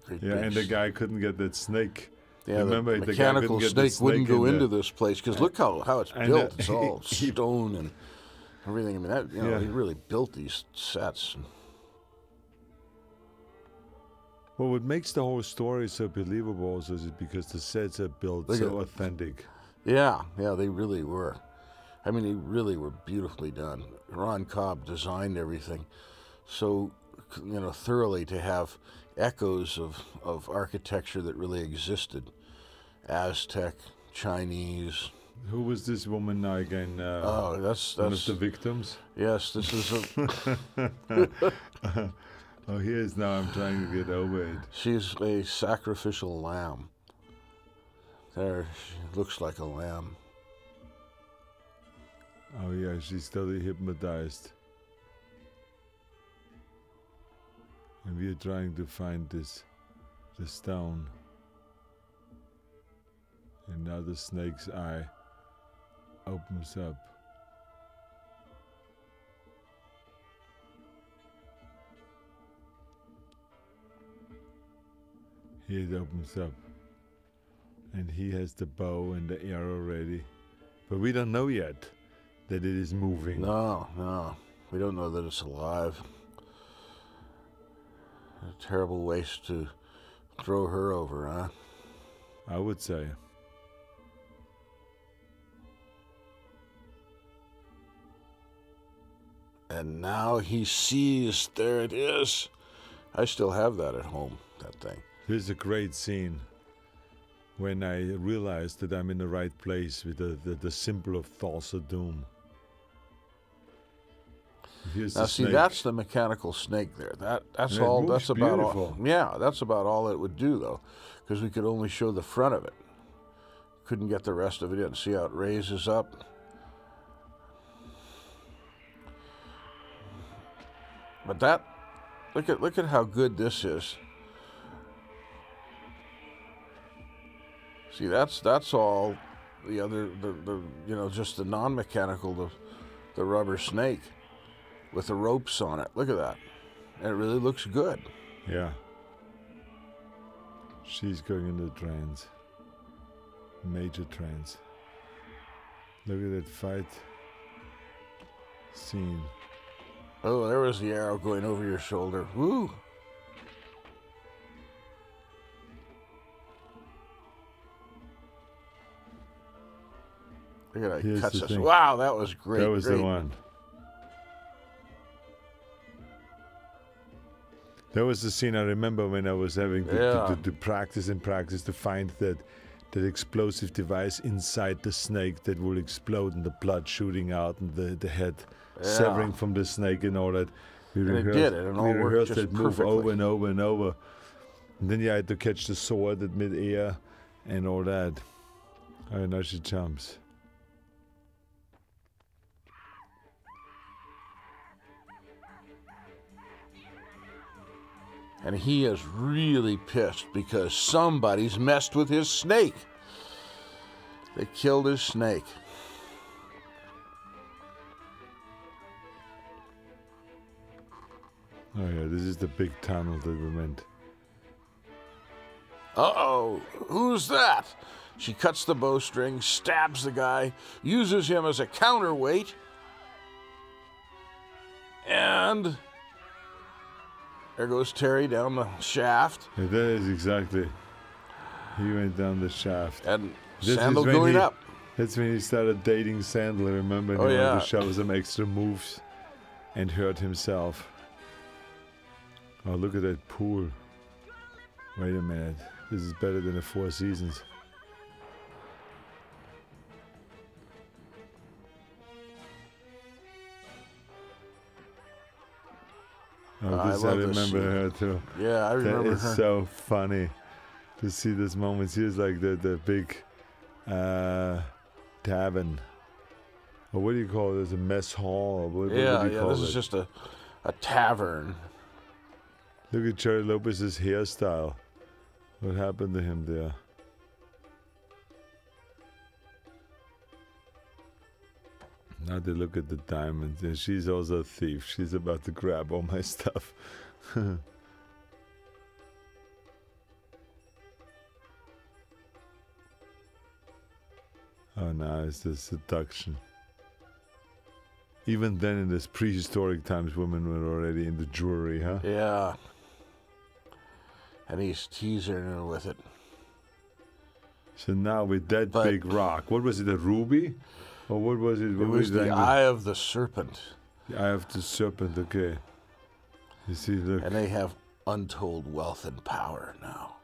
great and the guy couldn't get that snake. Yeah, remember, the mechanical snake wouldn't go into this place because look how it's built. It's all stone and everything. I mean, that he really built these sets. Well, what makes the whole story so believable also is because the sets are built so authentic. Yeah, they really were. I mean, they really were beautifully done. Ron Cobb designed everything so, thoroughly to have echoes of architecture that really existed. Aztec, Chinese. Who was this woman now again? That's one of the victims? Yes, this is Oh, here's now I'm trying to get over it. She's a sacrificial lamb. There, she looks like a lamb. Oh, yeah, she's totally hypnotized. And we are trying to find the stone. And now the snake's eye opens up. Here it opens up. And he has the bow and the arrow ready. But we don't know yet that it is moving. No. We don't know that it's alive. A terrible waste to throw her over, huh? I would say. And now he sees, there it is. I still have that at home, that thing. This is a great scene when I realized that I'm in the right place with the symbol of Thulsa Doom. Here's now see, that's the mechanical snake there. That's all. That's about all. Yeah, that's about all it would do, though, because we could only show the front of it. Couldn't get the rest of it in. See how it raises up? But that, look at how good this is. See, that's all the other, just the non-mechanical, the rubber snake with the ropes on it. Look at that. And it really looks good. Yeah. She's going into trance. Major trance. Look at that fight scene. Oh, there was the arrow going over your shoulder. Woo! Look at that. Cuts us. Wow, that was great. That was the one. That was the scene I remember when I was having to practice to find that explosive device inside the snake that will explode and the blood shooting out and the head severing from the snake and all that. We rehearsed that move over and over and over. And then you had to catch the sword at mid-air and all that. Oh, now she jumps. And he is really pissed because somebody's messed with his snake. They killed his snake. Oh yeah, this is the big tunnel that we went. Uh-oh, who's that? She cuts the bowstring, stabs the guy, uses him as a counterweight, and there goes Terry down the shaft. Yeah, that is exactly. He went down the shaft. And Sandal going up. That's when he started dating Sandal, remember? And he wanted to show some extra moves and hurt himself. Oh, look at that pool. Wait a minute. This is better than the Four Seasons. Oh, this I remember her too. Yeah, I remember her. That is so funny to see this moment. Here's like the big tavern. Or what do you call this? A mess hall? What do you call this is just a tavern. Look at Jerry Lopez's hairstyle. What happened to him there? Now they look at the diamonds, and she's also a thief. She's about to grab all my stuff. Oh, now it's the seduction. Even then, in this prehistoric times, women were already into jewelry, huh? Yeah. And he's teasing her with it. So now with that big rock, what was it, a ruby? Or what was it? It was the Eye of the Serpent. The Eye of the Serpent, okay. You see, look. And they have untold wealth and power now.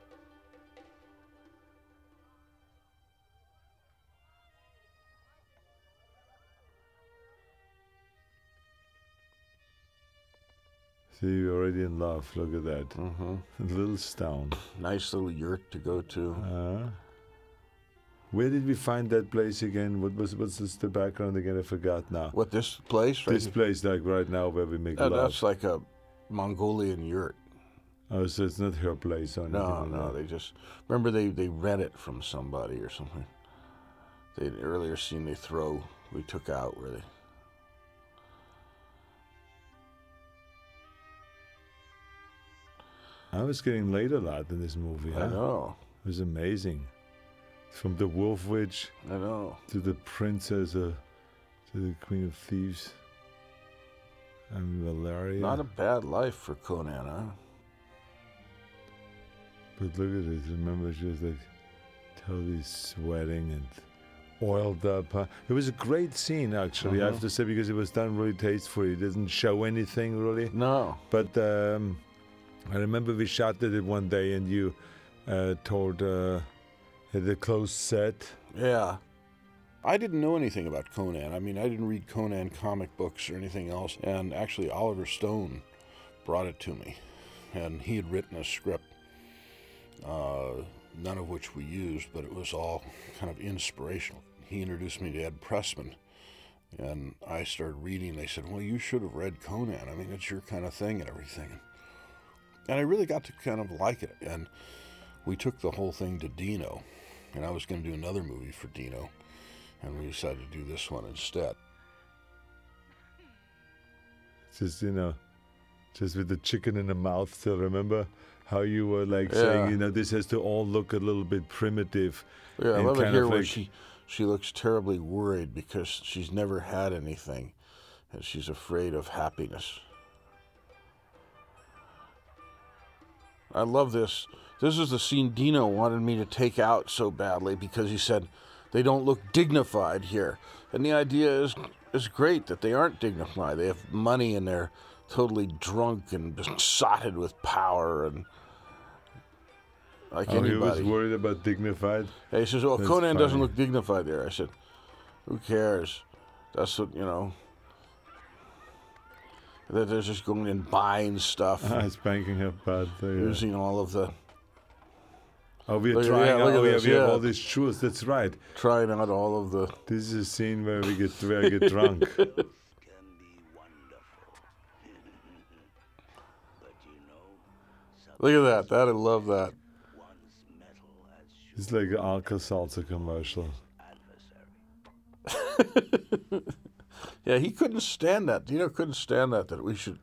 See, you're already in love. Look at that. Mm-hmm. A little stone. Nice little yurt to go to. Where did we find that place again? What's the background again? I forgot now. What, this place? This place, like right now, where we make love. That's like a Mongolian yurt. Oh, so it's not her place or anything? No, they just... Remember, they rent it from somebody or something. The earlier scene we took out, really. I was getting laid a lot in this movie. I know. It was amazing. From the Wolf Witch. I know. To the Princess, to the Queen of Thieves. And Valeria. Not a bad life for Conan, huh? But look at it. Remember, she was like totally sweating and oiled up. Huh? It was a great scene, actually, I have to say, because it was done really tastefully. It didn't show anything, really. No. But I remember we shot it one day, and you told the closed set. Yeah. I didn't know anything about Conan. I mean, I didn't read Conan comic books or anything else. And actually, Oliver Stone brought it to me. And he had written a script, none of which we used, but it was all kind of inspirational. He introduced me to Ed Pressman. And I started reading. They said, well, you should have read Conan. I mean, it's your kind of thing and everything. And I really got to kind of like it. And we took the whole thing to Dino. And I was going to do another movie for Dino. And we decided to do this one instead. Just, just with the chicken in the mouth still, remember? How you were like saying, this has to all look a little bit primitive. Yeah, I love it here where she looks terribly worried because she's never had anything. And she's afraid of happiness. I love this. This is the scene Dino wanted me to take out so badly because he said, they don't look dignified here. And the idea is great that they aren't dignified. They have money and they're totally drunk and besotted with power and like anybody. He was worried about dignified? Yeah, he says, That's Conan funny. doesn't look dignified there. I said, who cares? That's what, that they're just going and buying stuff. Spanking her butt. Using all of the... Oh, we are trying out. Oh, We have all these shoes. That's right. Trying out all of the... This is a scene where I get drunk. Look at that. I love that. It's like an Alka-Seltzer commercial. Yeah, he couldn't stand that. Dino couldn't stand that we should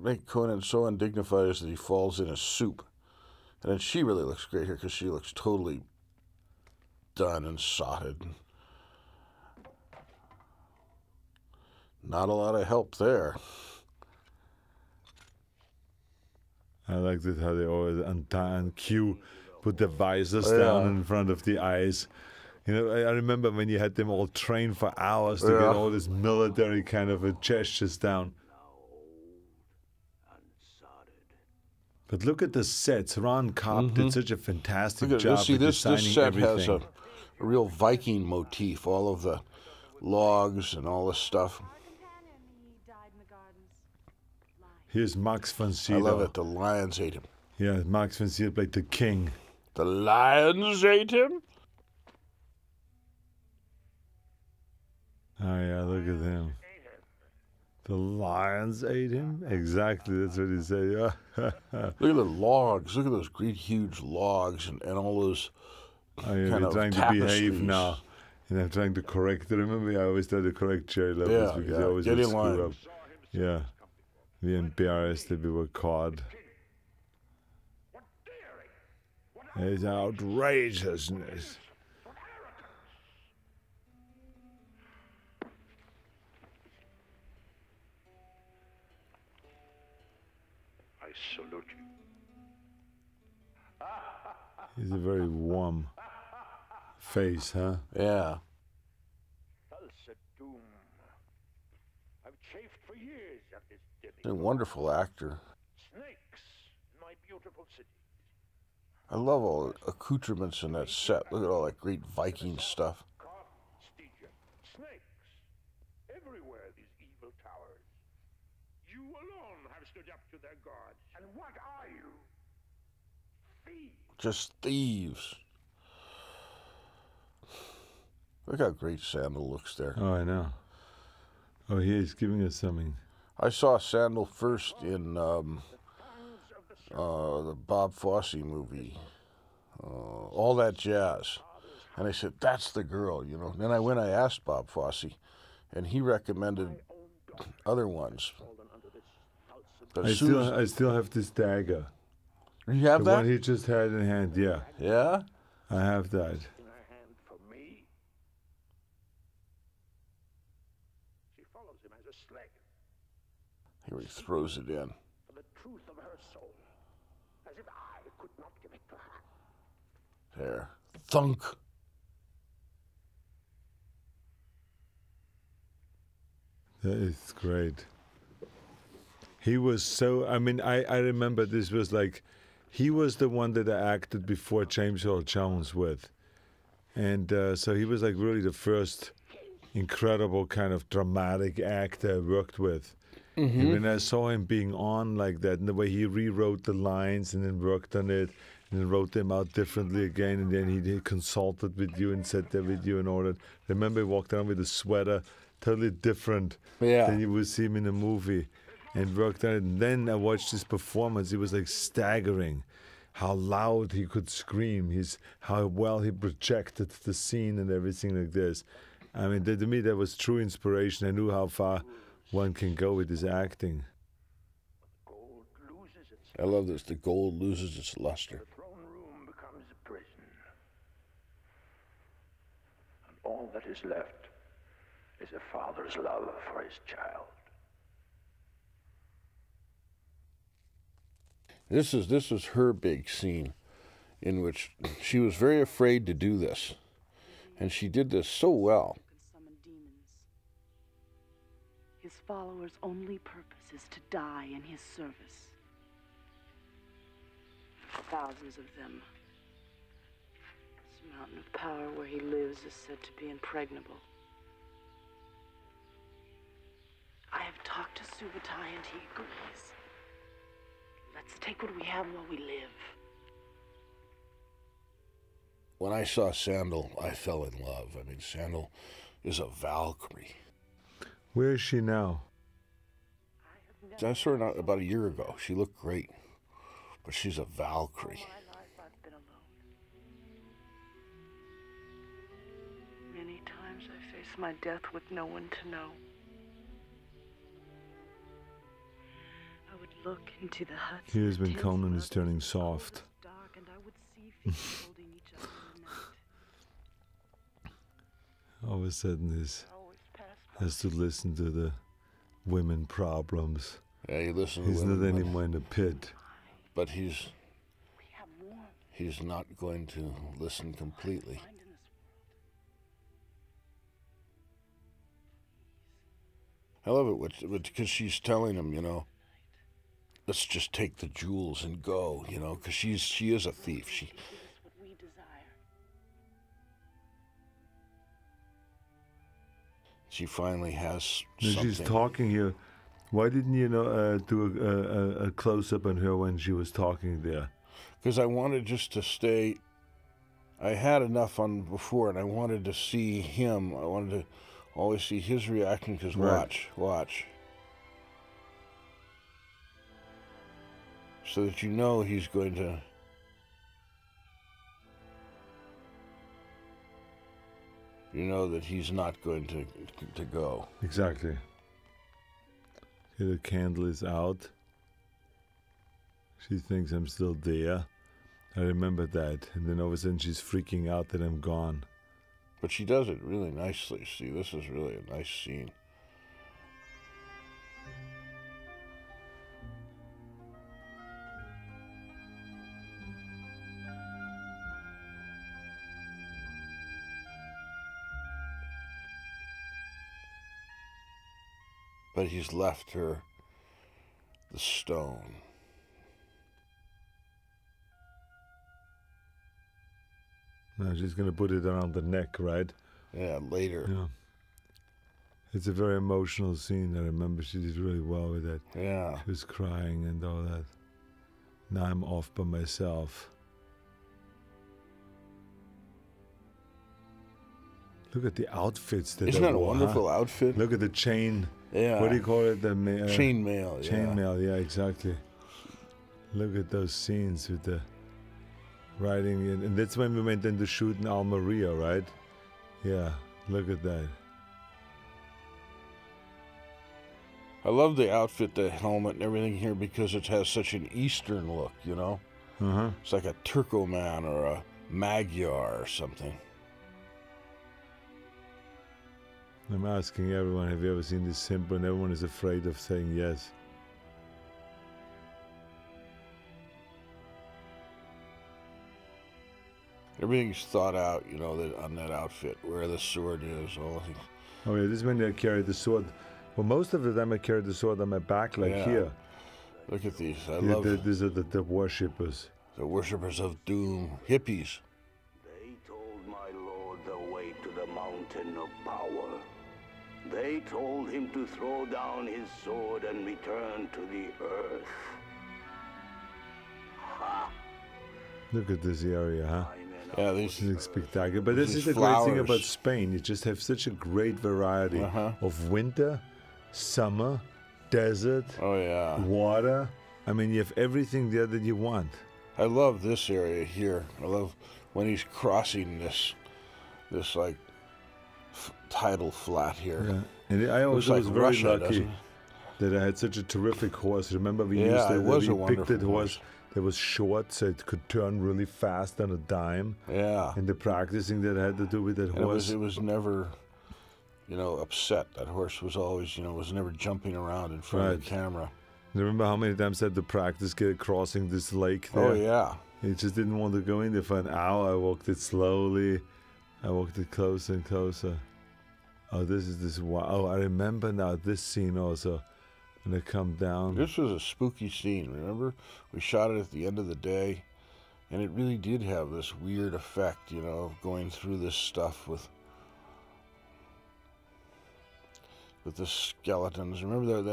make Conan so undignified as that he falls in a soup. And then she really looks great here because she looks totally done and sotted. Not a lot of help there. I liked it how they always on cue put the visors down in front of the eyes. I remember when you had them all trained for hours to get all this military kind of gestures down. But look at the sets. Ron Kopp did such a fantastic job of designing this set everything. has a real Viking motif, all of the logs and all this stuff. Here's Max von Sydow. I love it. The lions ate him. Yeah, Max von Sydow played the king. The lions ate him? Oh, yeah, look at him. The lions ate him? Exactly, that's what he said. Yeah. Look at the logs. Look at those great, huge logs and all those you're trying to behave now. And I'm trying to correct. Remember, I always try to correct Jerry Lopez because he always would screw up. Yeah. We embarrassed that we were caught. It's outrageousness. I salute you. He's a very warm face, huh? Yeah. I've chafed for years at this A wonderful actor. Snakes in my beautiful city. I love all the accoutrements in that set. Look at all that great Viking stuff. Snakes. Everywhere these evil towers. You alone have stood up to their gods. And what are you? Thieves. Just thieves. Look how great Sandal looks there. Oh, I know. Oh, he's giving us something. I saw Sandal first in the Bob Fosse movie, All That Jazz. And I said, that's the girl, you know. Then I asked Bob Fosse, and he recommended other ones. But I still have this dagger. You have the that? one he just had in hand, yeah. Yeah? I have that. Here he throws it in. For the truth of her soul, as if I could not give it to her. There. Thunk. That is great. He was so, I mean, I remember this was like, he was the one that I acted before James Earl Jones with. And so he was like really the first incredible kind of dramatic actor I worked with. Mm-hmm. And when I saw him being on like that, and the way he rewrote the lines and then worked on it, and then wrote them out differently again, and then he consulted with you and sat there with you and all that. Remember, he walked around with a sweater, totally different than you would see him in a movie, and worked on it. And then I watched his performance. It was like staggering how loud he could scream, how well he projected the scene and everything like this. I mean, to me, that was true inspiration. I knew how far one can go with his acting. I love this. The gold loses its luster. The throne room becomes a prison. And all that is left is a father's love for his child. This was her big scene, in which she was very afraid to do this, and she did this so well. His followers' only purpose is to die in his service. Thousands of them. This mountain of power where he lives is said to be impregnable. I have talked to Subutai and he agrees. Let's take what we have while we live. When I saw Sandal, I fell in love. I mean, Sandal is a Valkyrie. Where is she now? I saw her about a year ago. She looked great, but she's a Valkyrie. Many times I face my death with no one to know. I would look into the huts. Here's when Conan is turning soft. Dark, and I would see figures holding each other in the night. All of a sudden, he has to listen to the women problems. Yeah, you listen to He's women. He's not anymore in the pit. But he's not going to listen completely. I love it because she's telling him, you know, let's just take the jewels and go, you know, because she is a thief. She finally has something. She's talking here. Why didn't you do a close-up on her when she was talking there? Because I wanted just to stay. I had enough on before, and I wanted to see him. I wanted to always see his reaction, because watch. So that you know he's going to... You know that he's not going to go. Exactly. Okay, the candle is out. She thinks I'm still there. I remember that. And then all of a sudden she's freaking out that I'm gone. But she does it really nicely. See, this is really a nice scene. But he's left her the stone. Now she's going to put it around the neck, right? Yeah, later. Yeah. It's a very emotional scene. I remember she did really well with that. Yeah. She was crying and all that. Now I'm off by myself. Look at the outfits that Isn't that a wonderful outfit? Look at the chain. Yeah. What do you call it? The chainmail. Chainmail. Yeah, exactly. Look at those scenes with the riding in, and that's when we went in to shoot in Almeria, right? Yeah, look at that. I love the outfit, the helmet, and everything here because it has such an Eastern look, you know? Uh-huh. It's like a Turkoman or a Magyar or something. I'm asking everyone, have you ever seen this simple? And everyone is afraid of saying yes. Everything's thought out, you know, that on that outfit, where the sword is, all things. Oh yeah, this is when I carried the sword. Well, most of the time I carried the sword on my back, like here. Look at these. I Yeah, love these are the worshippers. The worshippers of doom, hippies. They told my lord the way to the mountain of power. They told him to throw down his sword and return to the earth. Ha! Look at this area, huh? Yeah, this is spectacular. But this is the great thing about Spain. You just have such a great variety of winter, summer, desert, water. I mean, you have everything there that you want. I love this area here. I love when he's crossing this like tidal flat here. Yeah. And I also was very Russia, lucky that I had such a terrific horse. Remember we used it was a we picked that wonderful horse that was short, so it could turn really fast on a dime. Yeah. And the practicing that I had to do with that horse. It was never, you know, upset. That horse was always, you know, was never jumping around in front of the camera. Remember how many times I had to practice crossing this lake there? Oh, yeah. It just didn't want to go in there for an hour. I walked it slowly. I walked it closer and closer. Oh, this is this. Wow. Oh, I remember now this scene also. When they come down. This was a spooky scene, remember? We shot it at the end of the day, and it really did have this weird effect, you know, of going through this stuff with the skeletons. Remember that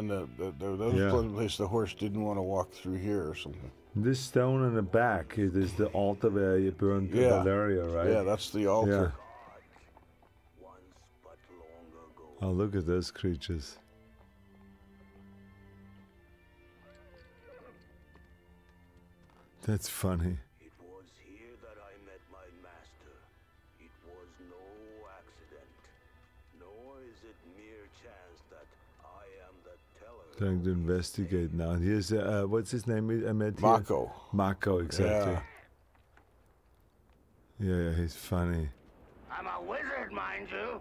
was place the horse didn't want to walk through here or something. This stone in the back is the altar where you burned Valeria, right? Yeah, that's the altar. Yeah. Oh, look at those creatures. That's funny. It was here that I met my master. It was no accident, nor is it mere chance that I am the teller. Trying to investigate now. Here's what's his name? I met here. Mako. Mako, exactly. Yeah, he's funny. I'm a wizard, mind you.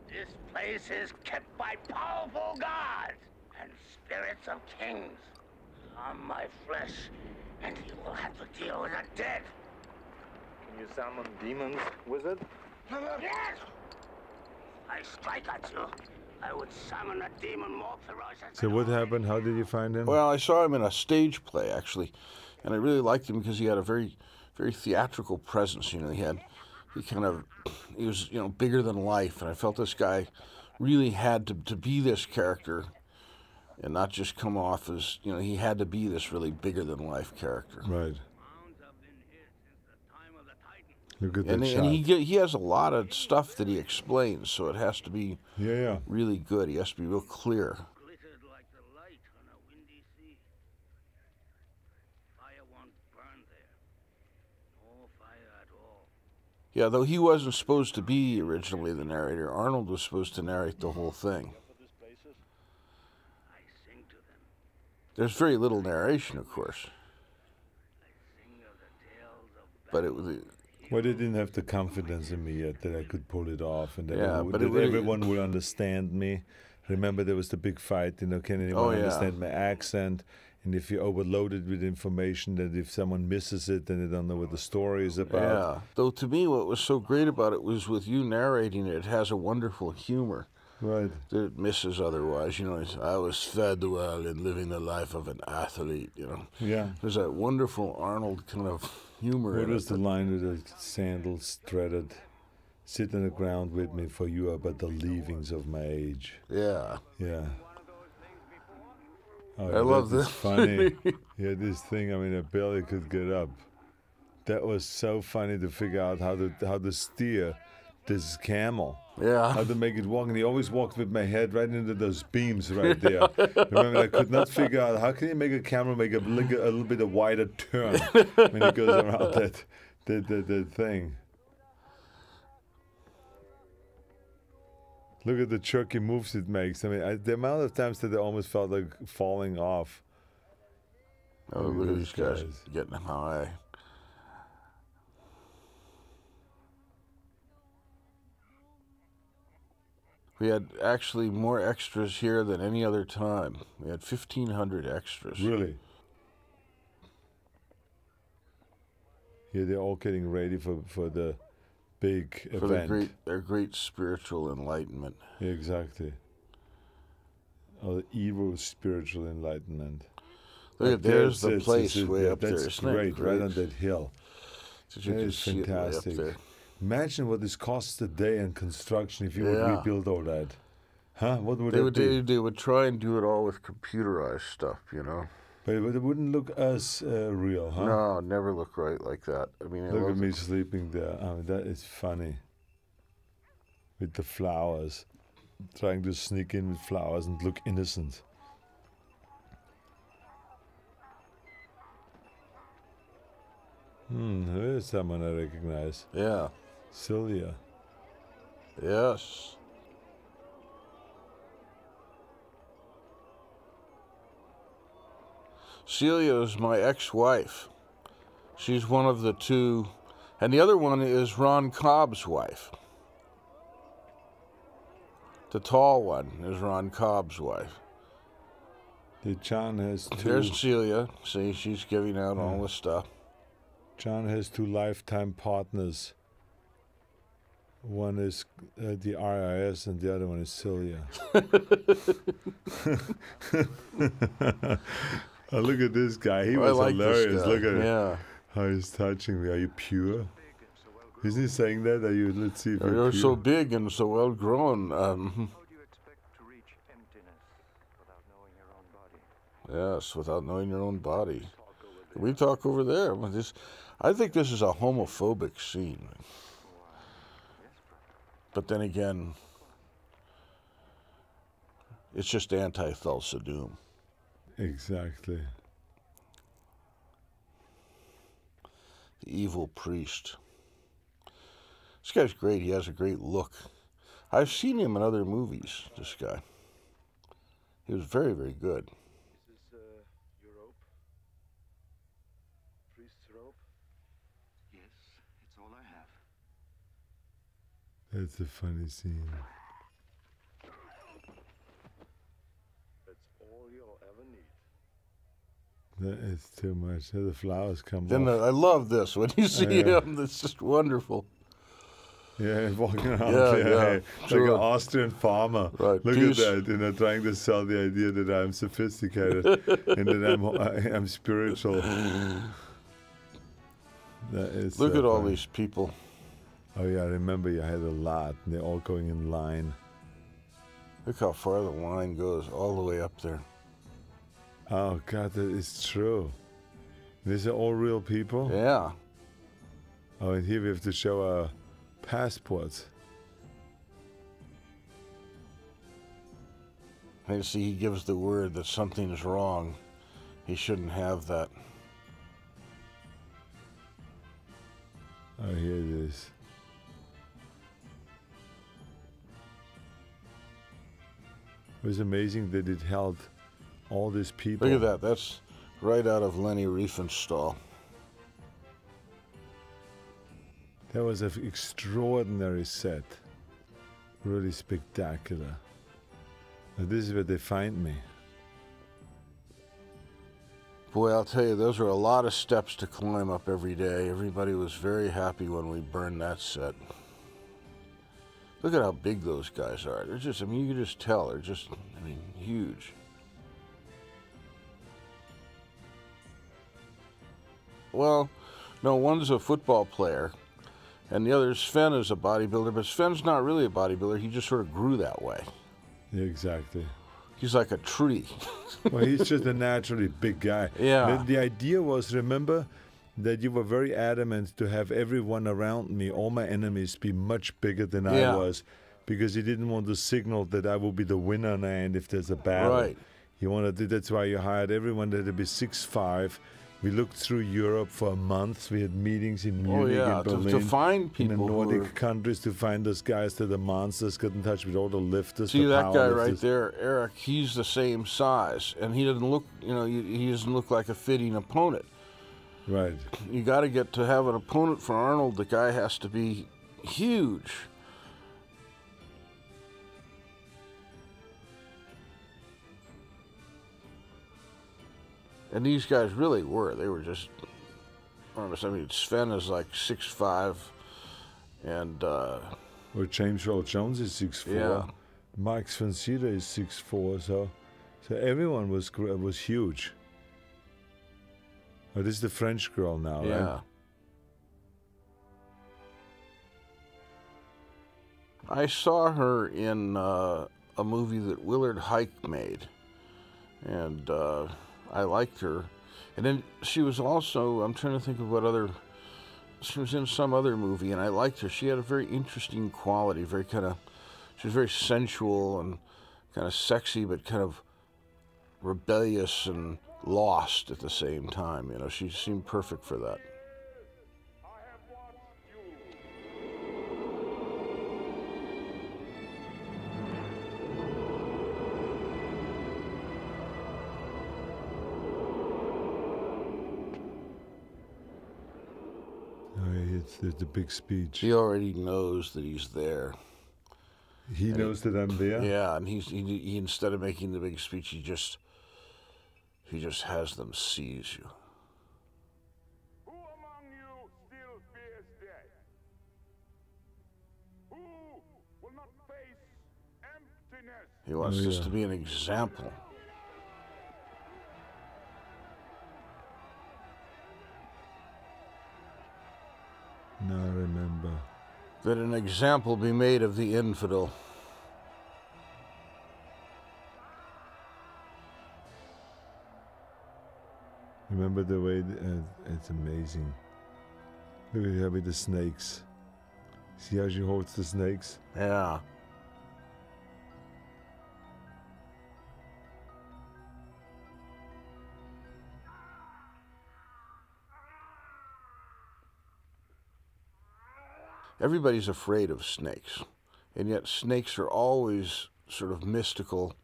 This place is kept by powerful gods and spirits of kings. On my flesh, and you will have to deal with the dead. Can you summon demons, wizard? Yes! I strike at you. I would summon a demon more ferocious. So what happened? How did you find him? Well, I saw him in a stage play, actually, and I really liked him because he had a very, very theatrical presence. You know, he was, you know, bigger than life, and I felt this guy really had to be this character and not just come off as, you know, he had to be this really bigger than life character. Right. Look at that and shot. he has a lot of stuff that he explains, so it has to be really good. He has to be real clear. Yeah, though he wasn't supposed to be originally the narrator. Arnold was supposed to narrate the whole thing. There's very little narration, of course. But it was... Well, they didn't have the confidence in me yet that I could pull it off and that, everyone would understand me. Remember, there was the big fight, you know, can anyone understand my accent? And if you overload it with information, that if someone misses it, then they don't know what the story is about. Yeah, though to me what was so great about it was with you narrating it, it has a wonderful humor. Right. That it misses otherwise. You know, I was fed well in living the life of an athlete, you know. Yeah. There's that wonderful Arnold kind of humor. What was the line with the sandals threaded? Sit on the ground with me, for you are but the leavings of my age. Yeah. Yeah. Oh, I love this. Funny. Yeah, this thing, I mean, I barely could get up. That was so funny to figure out how to steer this camel. Yeah. How to make it walk, and he always walked with my head right into those beams right there. Remember, I could not figure out how can you make a camera make a little bit of wider turn when he goes around that thing. Look at the jerky moves it makes. I mean, the amount of times that I almost felt like falling off. Oh, look at these guys getting high. We had actually more extras here than any other time. We had 1,500 extras. Really? Yeah, they're all getting ready for the big event. Their great spiritual enlightenment. Yeah, exactly. Or the evil spiritual enlightenment. Look, there's the place way up there. That's great, right on that hill. That is fantastic. Imagine what this costs a day in construction if you would rebuild all that. Huh? What would it be? They would try and do it all with computerized stuff, you know. But it wouldn't look as real, huh? No, it never looked right like that. I mean, look at me sleeping there. I mean, that is funny. With the flowers. Trying to sneak in with flowers and look innocent. There's someone I recognize. Yeah. Celia. Yes. Celia is my ex-wife. She's one of the two, and the other one is Ron Cobb's wife. The tall one is Ron Cobb's wife. John has two. There's Celia. See, she's giving out all the stuff. John has two lifetime partners. One is the RIS and the other one is Celia. Oh, look at this guy. He was hilarious. Look at how he's touching me. Are you pure? Isn't he saying that? Let's see if you're pure. So big and so well grown. How do you expect to reach emptiness without knowing your own body? Yes, without knowing your own body. We talk over there. I think this is a homophobic scene. But then again, it's just anti-Thulsa Doom. Exactly. The evil priest. This guy's great. He has a great look. I've seen him in other movies, this guy. He was very, very good. Is this your rope? Priest's rope? Yes, it's all I have. That's a funny scene. That's all you'll ever need. That is too much. The flowers come off. I love this. When you see him, it's just wonderful. Yeah, walking around like an Austrian farmer. Right. Look at that, trying to sell the idea that I'm sophisticated and that I'm spiritual. That is Look at all these people. Oh yeah, I remember you had a lot, and they're all going in line. Look how far the line goes, all the way up there. Oh God, that is true. These are all real people? Yeah. Oh, and here we have to show our passports. And you see, he gives the word that something's wrong. He shouldn't have that. Oh, here it is. It was amazing that it held all these people. Look at that. That's right out of Leni Riefenstahl. That was an extraordinary set. Really spectacular. Now this is where they find me. Boy, I'll tell you, those are a lot of steps to climb up every day. Everybody was very happy when we burned that set. Look at how big those guys are. They're just, I mean, you can just tell. They're just, I mean, huge. Well, no, one's a football player, and the other, Sven, is a bodybuilder, but Sven's not really a bodybuilder. He just sort of grew that way. Yeah, exactly. He's like a tree. Well, he's just a naturally big guy. Yeah. The idea was, remember, that you were very adamant to have everyone around me, all my enemies, be much bigger than I was, because he didn't want to signal that I will be the winner in the end if there's a battle. Right. He wanted to, that's why you hired everyone that would be 6'5". We looked through Europe for a month. We had meetings in Munich and Berlin. To find people in the Nordic countries to find those guys that are monsters, got in touch with all the lifters. See the that guy power right lifters. there, Eric, he's the same size, and he doesn't look, he doesn't look like a fitting opponent. Right. You got to get to have an opponent for Arnold. The guy has to be huge. And these guys really were. They were just, I mean, Sven is like 6'5", and Or James Earl Jones is 6'4". Yeah. Mike Svancita is 6'4", so everyone was huge. Oh, this is the French girl now, yeah. right? I saw her in a movie that Willard Hike made, and I liked her. And then she was also, I'm trying to think of what other, she was in some other movie, and I liked her. She had a very interesting quality, she was very sensual and kind of sexy, but kind of rebellious and lost at the same time. She seemed perfect for that. It's the big speech. He already knows that he's there. He knows that I'm there? Yeah, and he instead of making the big speech, he just has them seize you. Who among you still fears death? Who will not face emptiness? He wants this to be an example. Now I remember. That an example be made of the infidel. Remember the way, it's amazing. Look at her with the snakes. See how she holds the snakes? Yeah. Everybody's afraid of snakes, and yet snakes are always sort of mystical.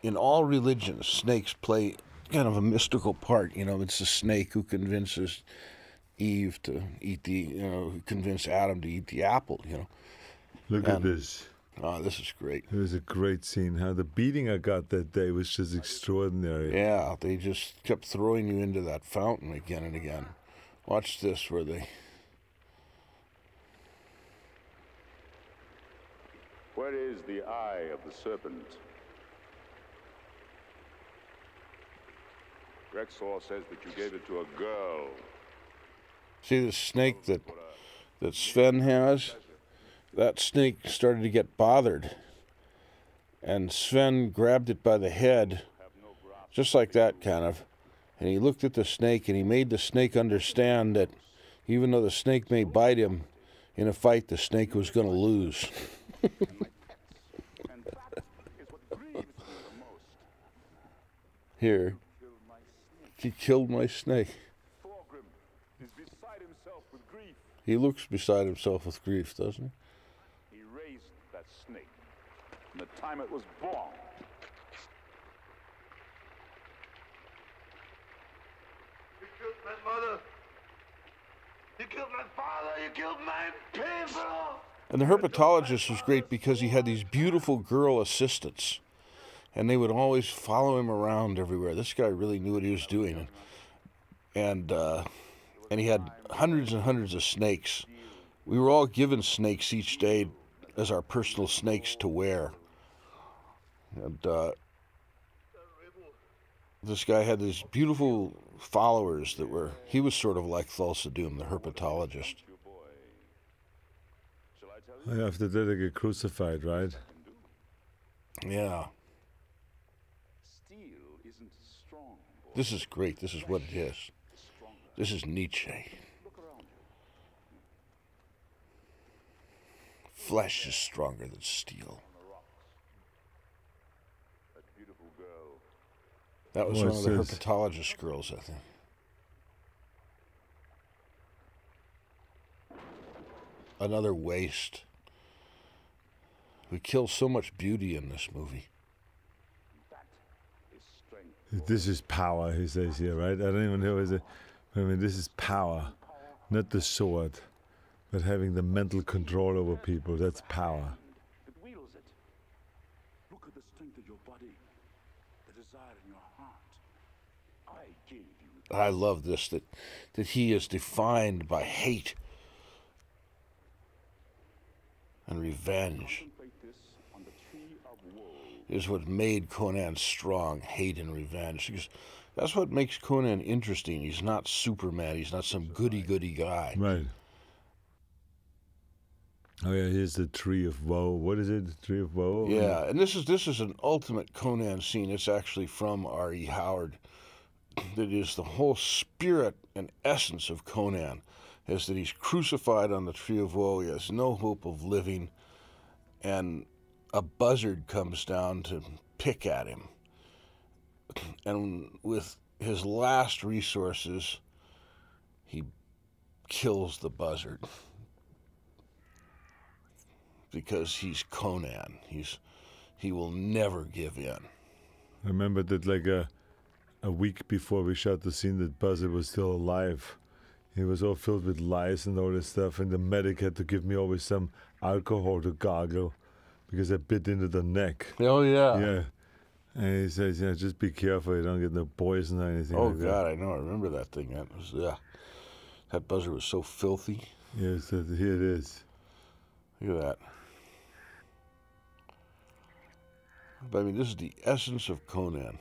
In all religions, snakes play kind of a mystical part. It's the snake who convinces Eve to eat who convinced Adam to eat the apple, Look at this. Oh, this is great. It was a great scene. How the beating I got that day was just extraordinary. Yeah, they just kept throwing you into that fountain again and again. Watch this where they... Where is the eye of the serpent? Rexor says that you gave it to a girl. See the snake that Sven has? That snake started to get bothered. And Sven grabbed it by the head, just like that kind of. And he looked at the snake and he made the snake understand that even though the snake may bite him, in a fight the snake was going to lose. Here, he killed my snake. He looks beside himself with grief, doesn't he? He raised that snake from the time it was born. You killed my mother. You killed my father. You killed my people. And the herpetologist was great because he had these beautiful girl assistants, and they would always follow him around everywhere. This guy really knew what he was doing, and he had hundreds and hundreds of snakes. We were all given snakes each day as our personal snakes to wear. And this guy had these beautiful followers that were, he was sort of like Thulsa Doom, the herpetologist. After that they get crucified, right? Yeah. This is great. This is what it is. This is Nietzsche. flesh is stronger than steel. That was one of the herpetologist girls, I think. Another waste. We kill so much beauty in this movie. This is power, he says here, right? I don't even know. I mean, this is power, not the sword, but having the mental control over people. That's power. It wields it. Look at the strength of your body, the desire in your heart. I gave you. I love this, that he is defined by hate and revenge. Is what made Conan strong, hate and revenge. Because that's what makes Conan interesting. He's not Superman. He's not some goody-goody guy. Right. Oh yeah, here's the Tree of Woe. What is it? The Tree of Woe? Yeah, and this is an ultimate Conan scene. It's actually from R.E. Howard. That is the whole spirit and essence of Conan, is that he's crucified on the Tree of Woe. He has no hope of living, and a buzzard comes down to pick at him. And with his last resources, he kills the buzzard. Because he's Conan. He will never give in. I remember that like a week before we shot the scene, that buzzard was still alive. He was all filled with lice and all this stuff, and the medic had to give me always some alcohol to gargle, because I bit into the neck. Oh, yeah. Yeah. And he says, yeah, just be careful, you don't get no poison or anything. Oh, like God, that. I know. I remember that thing. That buzzard was so filthy. Yes, here it is. Look at that. But I mean, this is the essence of Conan.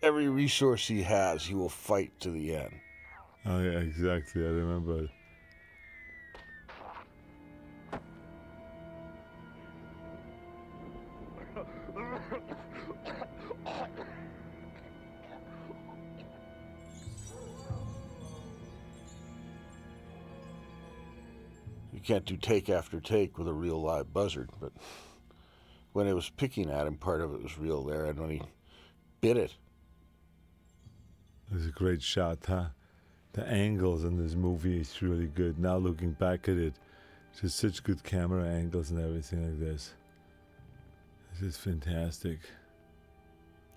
Every resource he has, he will fight to the end. Oh, yeah, exactly. I remember it. You can't do take after take with a real live buzzard, but when it was picking at him, part of it was real there, and when he bit it. It was a great shot, huh? The angles in this movie is really good. Now looking back at it, just such good camera angles and everything like this. This is fantastic.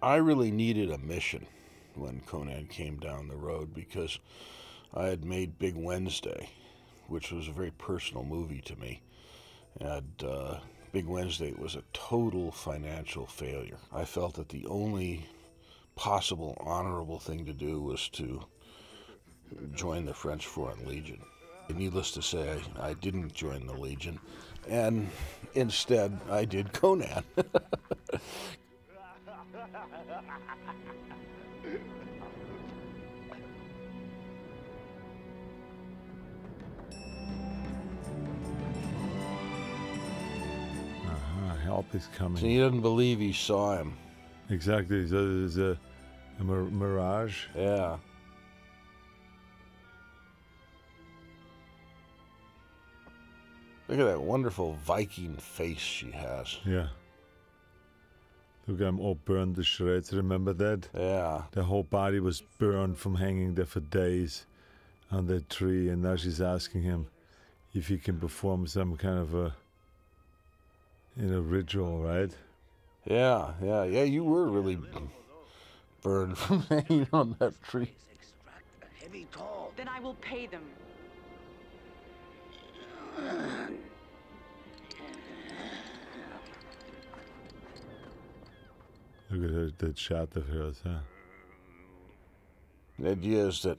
I really needed a mission when Conan came down the road, because I had made Big Wednesday, which was a very personal movie to me. And Big Wednesday was a total financial failure. I felt that the only possible honorable thing to do was to join the French Foreign Legion. And needless to say, I didn't join the Legion, and instead I did Conan. Help is coming. So he doesn't believe he saw him. Exactly. So there's a mirage. Yeah. Look at that wonderful Viking face she has. Yeah. Look, I'm all burned to shreds. Remember that? Yeah. The whole body was burned from hanging there for days on that tree, and now she's asking him if he can perform some kind of a ritual, right? Yeah. You were really burned from hanging on that tree. Then I will pay them. Look at that shot of hers, huh? The idea is that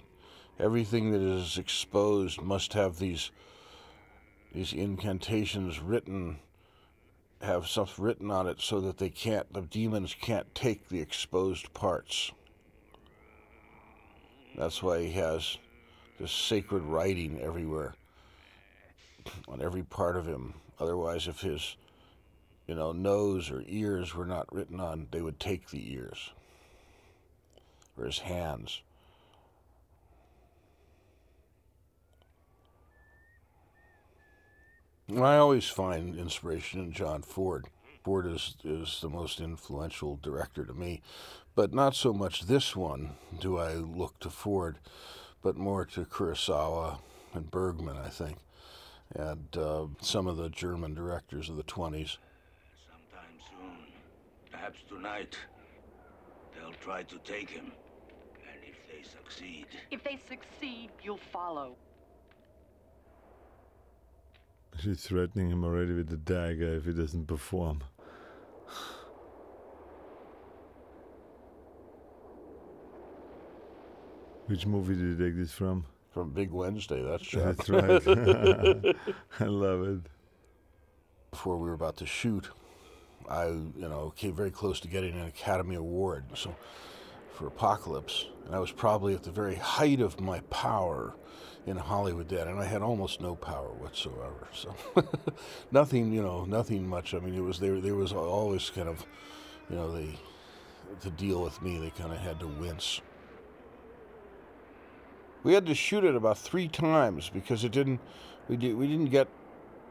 everything that is exposed must have these incantations written, have stuff written on it so that the demons can't take the exposed parts. That's why he has this sacred writing everywhere, on every part of him. Otherwise, if his, nose or ears were not written on, they would take the ears. Or his hands. I always find inspiration in John Ford. Ford is the most influential director to me, but not so much this one do I look to Ford, but more to Kurosawa and Bergman, I think, and some of the German directors of the 20s. Sometime soon, perhaps tonight, they'll try to take him. And if they succeed... If they succeed, you'll follow. She's threatening him already with the dagger if he doesn't perform. Which movie did you take this from? From Big Wednesday, that's shot. That's right. I love it. Before we were about to shoot, I, came very close to getting an Academy Award for Apocalypse, and I was probably at the very height of my power in Hollywood then, and I had almost no power whatsoever. So nothing much. I mean, there was always kind of, to deal with me, they kind of had to wince. We had to shoot it about 3 times because we didn't get,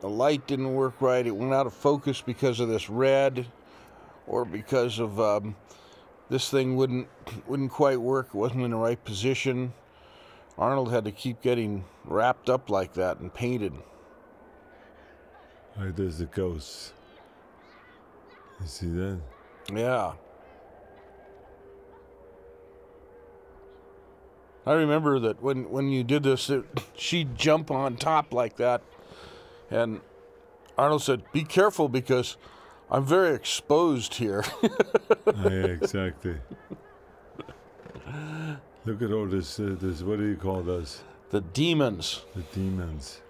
the light didn't work right. It went out of focus because of this red, or because of this thing wouldn't quite work. It wasn't in the right position. Arnold had to keep getting wrapped up like that and painted. Right, there's the ghost. You see that? Yeah. I remember that when you did this, she'd jump on top like that, and Arnold said, "Be careful because I'm very exposed here." Yeah, exactly. Look at all this, what do you call those? The demons. The demons.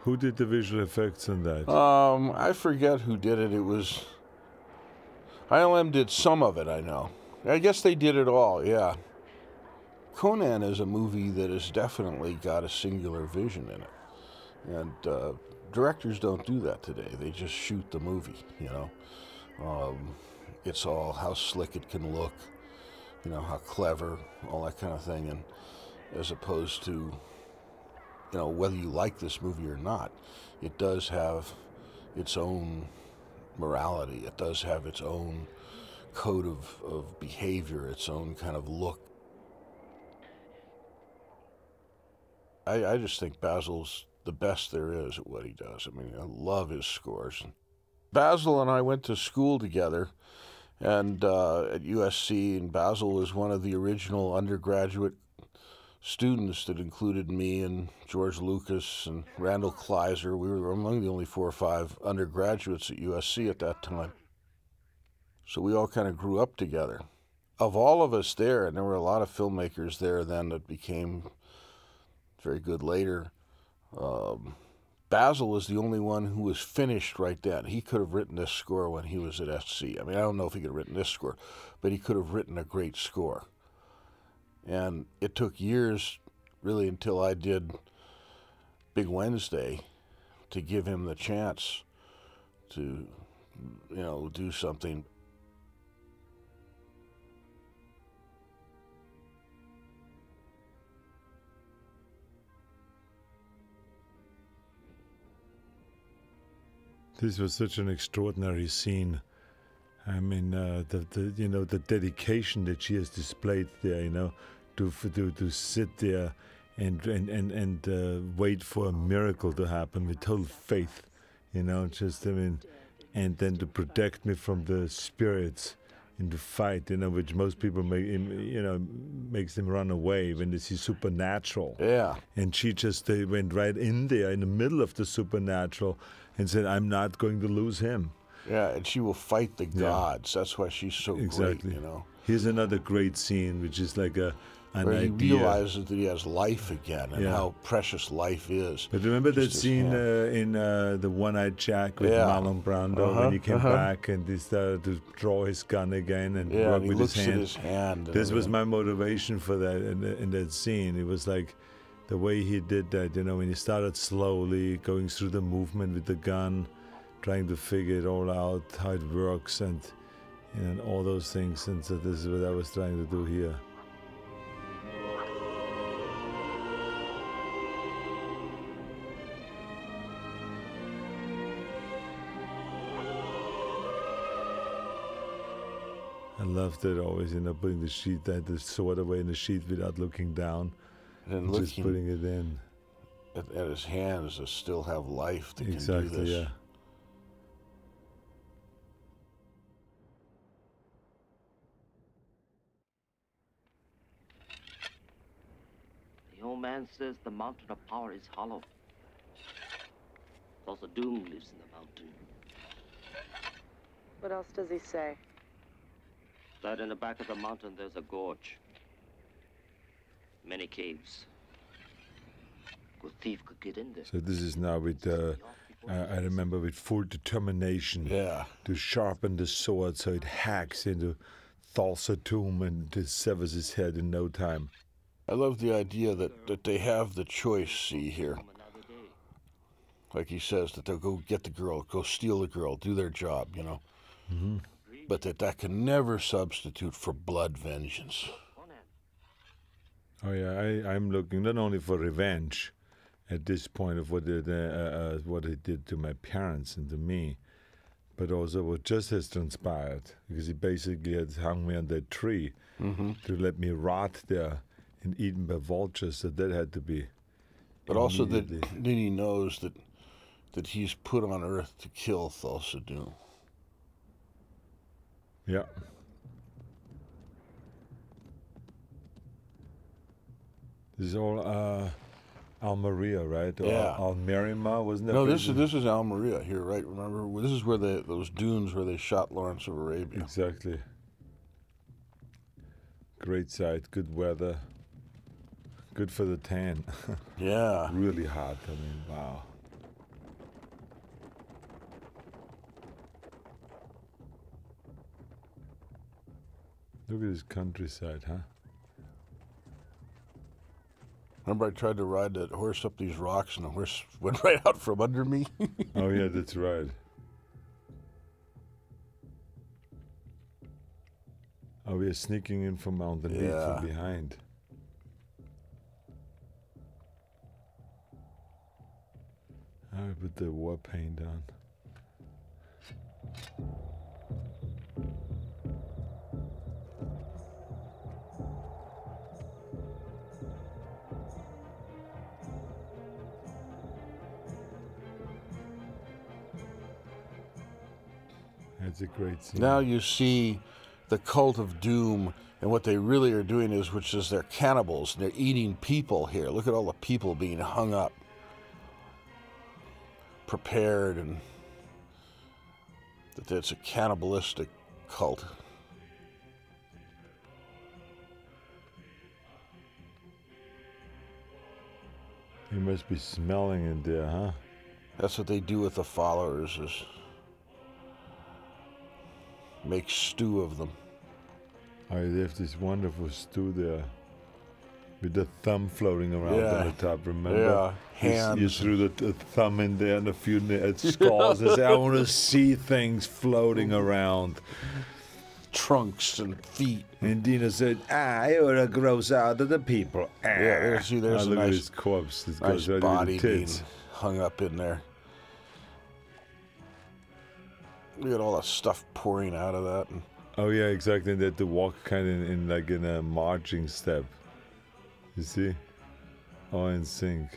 Who did the visual effects on that? I forget who did it. It was... ILM did some of it, I know. I guess they did it all, yeah. Conan is a movie that has definitely got a singular vision in it. And directors don't do that today. They just shoot the movie, It's all how slick it can look, how clever, all that kind of thing. And as opposed to, whether you like this movie or not, it does have its own morality. It does have its own code of behavior, its own kind of look. I just think Basil's the best there is at what he does. I mean, I love his scores. Basil and I went to school together, and at USC, and Basil was one of the original undergraduate students that included me and George Lucas and Randall Kleiser. We were among the only 4 or 5 undergraduates at USC at that time. So we all kind of grew up together. Of all of us there, and there were a lot of filmmakers there then that became very good later, Basil was the only one who was finished right then. He could have written this score when he was at SC. I mean, I don't know if he could have written this score, but he could have written a great score. And it took years, really, until I did Big Wednesday to give him the chance to, do something. This was such an extraordinary scene. I mean, the dedication that she has displayed there, to sit there and wait for a miracle to happen with total faith, and then to protect me from the spirits in the fight, which most people makes them run away when they see supernatural. Yeah. And she just went right in there in the middle of the supernatural and said, "I'm not going to lose him." Yeah, and she will fight the gods. That's why she's so great, Here's another great scene, which is like an where idea. He realizes that he has life again and how precious life is. But remember that scene in The One-Eyed Jack with Marlon Brando when he came back and he started to draw his gun again and work with his hand. This was my motivation for that in that scene. It was like the way he did that, when he started slowly going through the movement with the gun, trying to figure it all out, how it works, and all those things. And so this is what I was trying to do here. I love that always, putting the sword away in the sheath without looking down. And just putting it in. At his hands that still have life that exactly, can do this. Yeah. The old man says the mountain of power is hollow. Also, doom lives in the mountain. What else does he say? That in the back of the mountain there's a gorge. Many caves. Good thief could get in there. So this is now with, I remember, with full determination. Yeah. To sharpen the sword so it hacks into Thulsa tomb and severs his head in no time. I love the idea that they have the choice, see, here. Like he says, that they'll go get the girl, go steal the girl, do their job, you know. Mm-hmm. But that can never substitute for blood vengeance. Oh yeah, I'm looking not only for revenge at this point of what it did to my parents and to me, but also what just has transpired, because he basically had hung me on that tree to let me rot there and eaten by vultures, so that had to be. But also that he knows that he's put on Earth to kill Thulsa Doom. Yeah. This is all Almeria, right? Yeah. Almerima, wasn't that? No, this is Almeria here, right? Remember, this is where those dunes where they shot Lawrence of Arabia. Exactly. Great sight, good weather, good for the tan. Yeah. Really hot. I mean, wow. Look at this countryside, huh? Remember I tried to ride that horse up these rocks and the horse went right out from under me? Oh, yeah, that's right. Oh, we are sneaking in from underneath, from behind. I put the war paint on. That's a great scene. Now you see the cult of doom, and what they really are doing is, which is they're cannibals, and they're eating people here. Look at all the people being hung up, prepared, and that it's a cannibalistic cult. You must be smelling in there, huh? That's what they do with the followers, is make stew of them. Oh, they have this wonderful stew there with the thumb floating around on the top, remember? Yeah, hands. You threw the thumb in there and a few skulls and said, I want to see things floating around. Trunks and feet. And Dina said, you want to gross out of the people. Yeah, see, there's a look nice, at his corpse. This nice goes right body into the being tits. hung up in there. Look at all the stuff pouring out of that. And oh yeah, exactly. And they had to walk kind of in a marching step. You see? All in sync.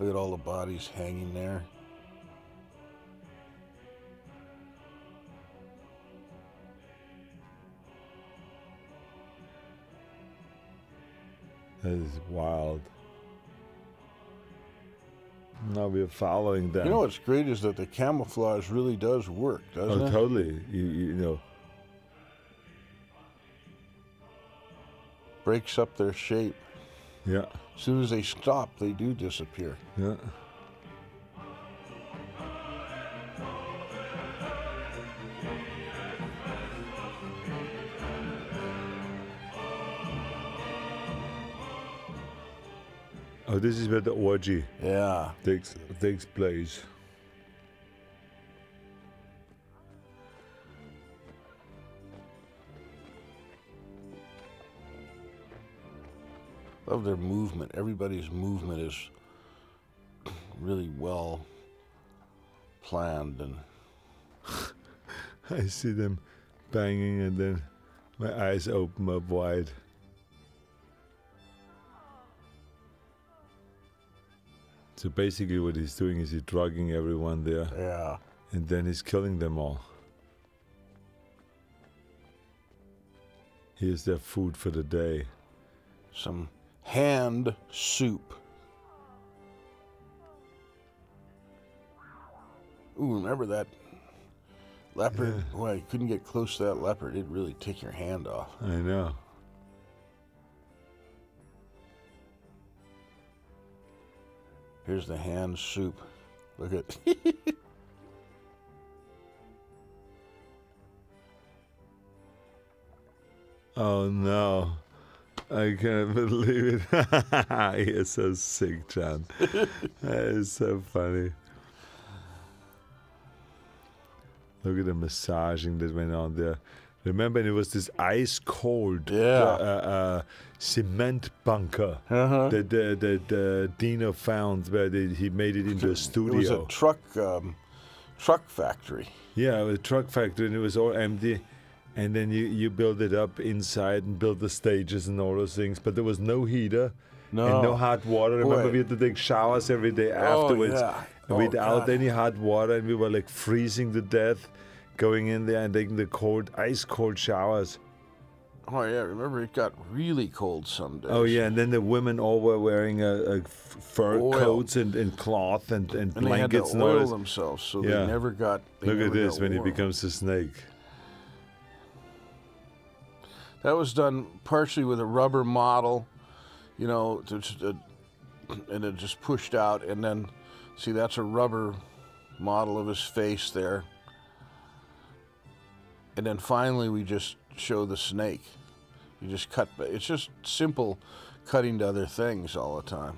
look at all the bodies hanging there. That is wild. Now we're following them. You know what's great is that the camouflage really does work, doesn't it? Oh, totally. You know. Breaks up their shape. Yeah. As soon as they stop, they do disappear. Yeah. Oh, this is where the orgy takes place. Love their movement. Everybody's movement is really well planned. And I see them banging, and then my eyes open up wide. So basically what he's doing is he's drugging everyone there. Yeah. And then he's killing them all. Here's their food for the day. Some hand soup. Ooh, remember that leopard? Yeah. Well, you couldn't get close to that leopard. It'd really take your hand off. I know. Here's the hand soup. Look at. Oh no. I can't believe it. He is so sick, John. That is so funny. Look at the massaging that went on there. Remember, it was this ice cold cement bunker that Dino found, where he made it into a studio. It was a truck factory. Yeah, it was a truck factory, and it was all empty. And then you build it up inside and build the stages and all those things. But there was no heater and no hot water. Remember, we had to take showers every day afterwards. And without any hot water, and we were like freezing to death, going in there and taking the ice cold showers. Oh yeah, remember it got really cold some days. Oh yeah, and then the women all were wearing fur coats and cloth and blankets. They had to oil themselves, so they never got. Look at this when he becomes a snake. That was done partially with a rubber model, you know, and it just pushed out. And then, see, that's a rubber model of his face there. And then finally, we just show the snake. You just cut. It's just simple cutting to other things all the time.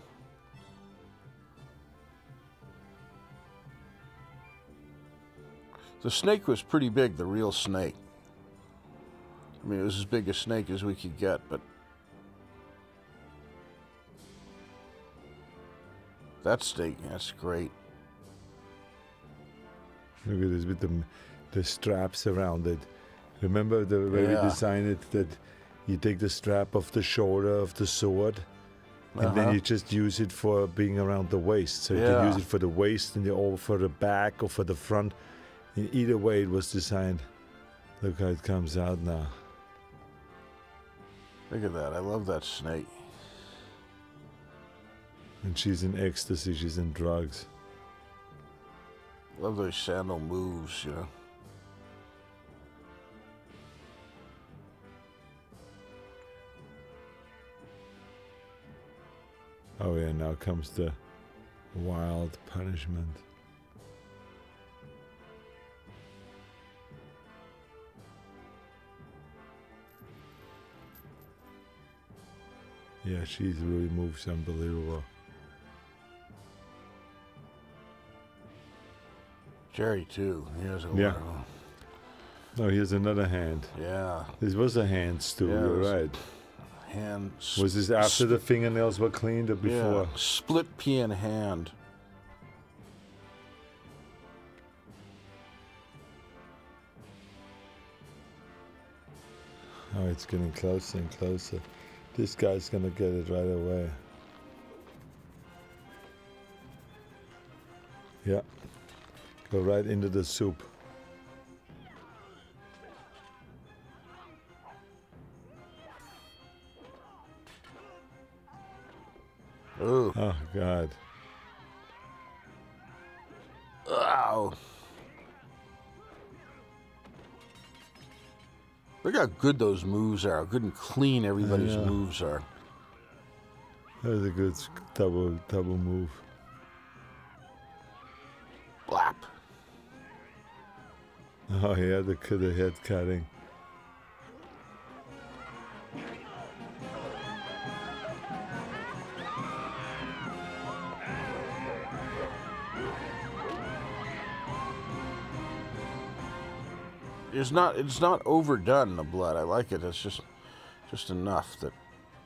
The snake was pretty big, the real snake. I mean, it was as big a snake as we could get, but that snake, that's great. Look at this with the straps around it. Remember the way we designed it, that you take the strap off the shoulder of the sword, and then you just use it for being around the waist. So you can use it for the waist, and or for the back, or for the front. In either way, it was designed. Look how it comes out now. Look at that. I love that snake. And she's in ecstasy. She's in drugs. Love those sandal moves, you know. Oh yeah, now comes the wild punishment. Yeah, she's really moves unbelievable. Jerry too. He has a No, here's another hand. Yeah. This was a hand, Stu. Yeah, you're right. Hand. Was this after the fingernails were cleaned or before? Yeah. Split pea in hand. Oh, it's getting closer and closer. This guy's gonna get it right away. Yeah. Go right into the soup. Ooh. Oh, God. Ow. Look how good those moves are. How good and clean everybody's moves are. That was a good double move. Blap. Oh yeah, the head cutting. It's not overdone, the blood. I like it. It's just enough that.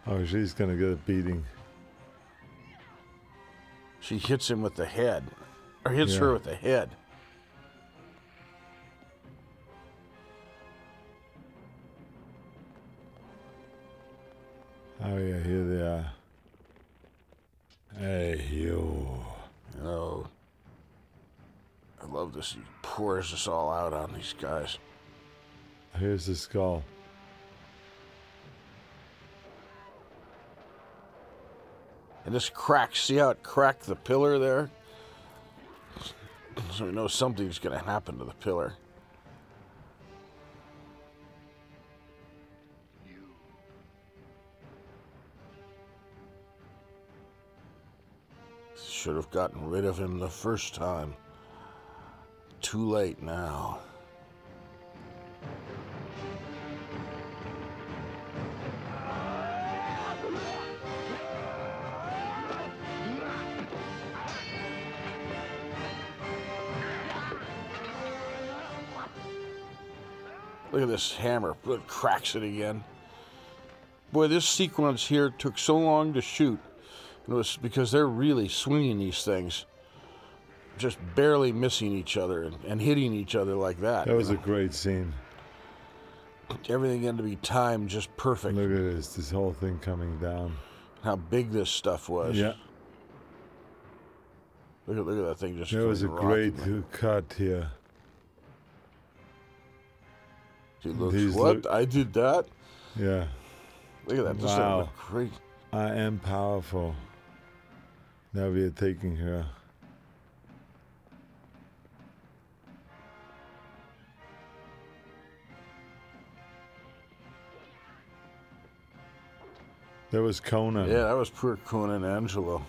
Oh, she's gonna get a beating. She hits him with the head, or hits her with the head. Oh yeah, here they are. Hey, you. Oh, I love this. He pours this all out on these guys. Here's the skull. And this cracks. See how it cracked the pillar there? So we know something's going to happen to the pillar. Should have gotten rid of him the first time. Too late now. Look at this hammer. It cracks it again. Boy, this sequence here took so long to shoot. It was because they're really swinging these things. Just barely missing each other and hitting each other like that. That was a great scene. Everything had to be timed just perfect. Look at this whole thing coming down. How big this stuff was. Yeah. Look at that thing just. That was a great cut here. He looks, what? I did that? Yeah. Look at that. This Wow. look great. I am powerful. Now we are taking her. That was Conan. Yeah, that was poor Conan Angelo.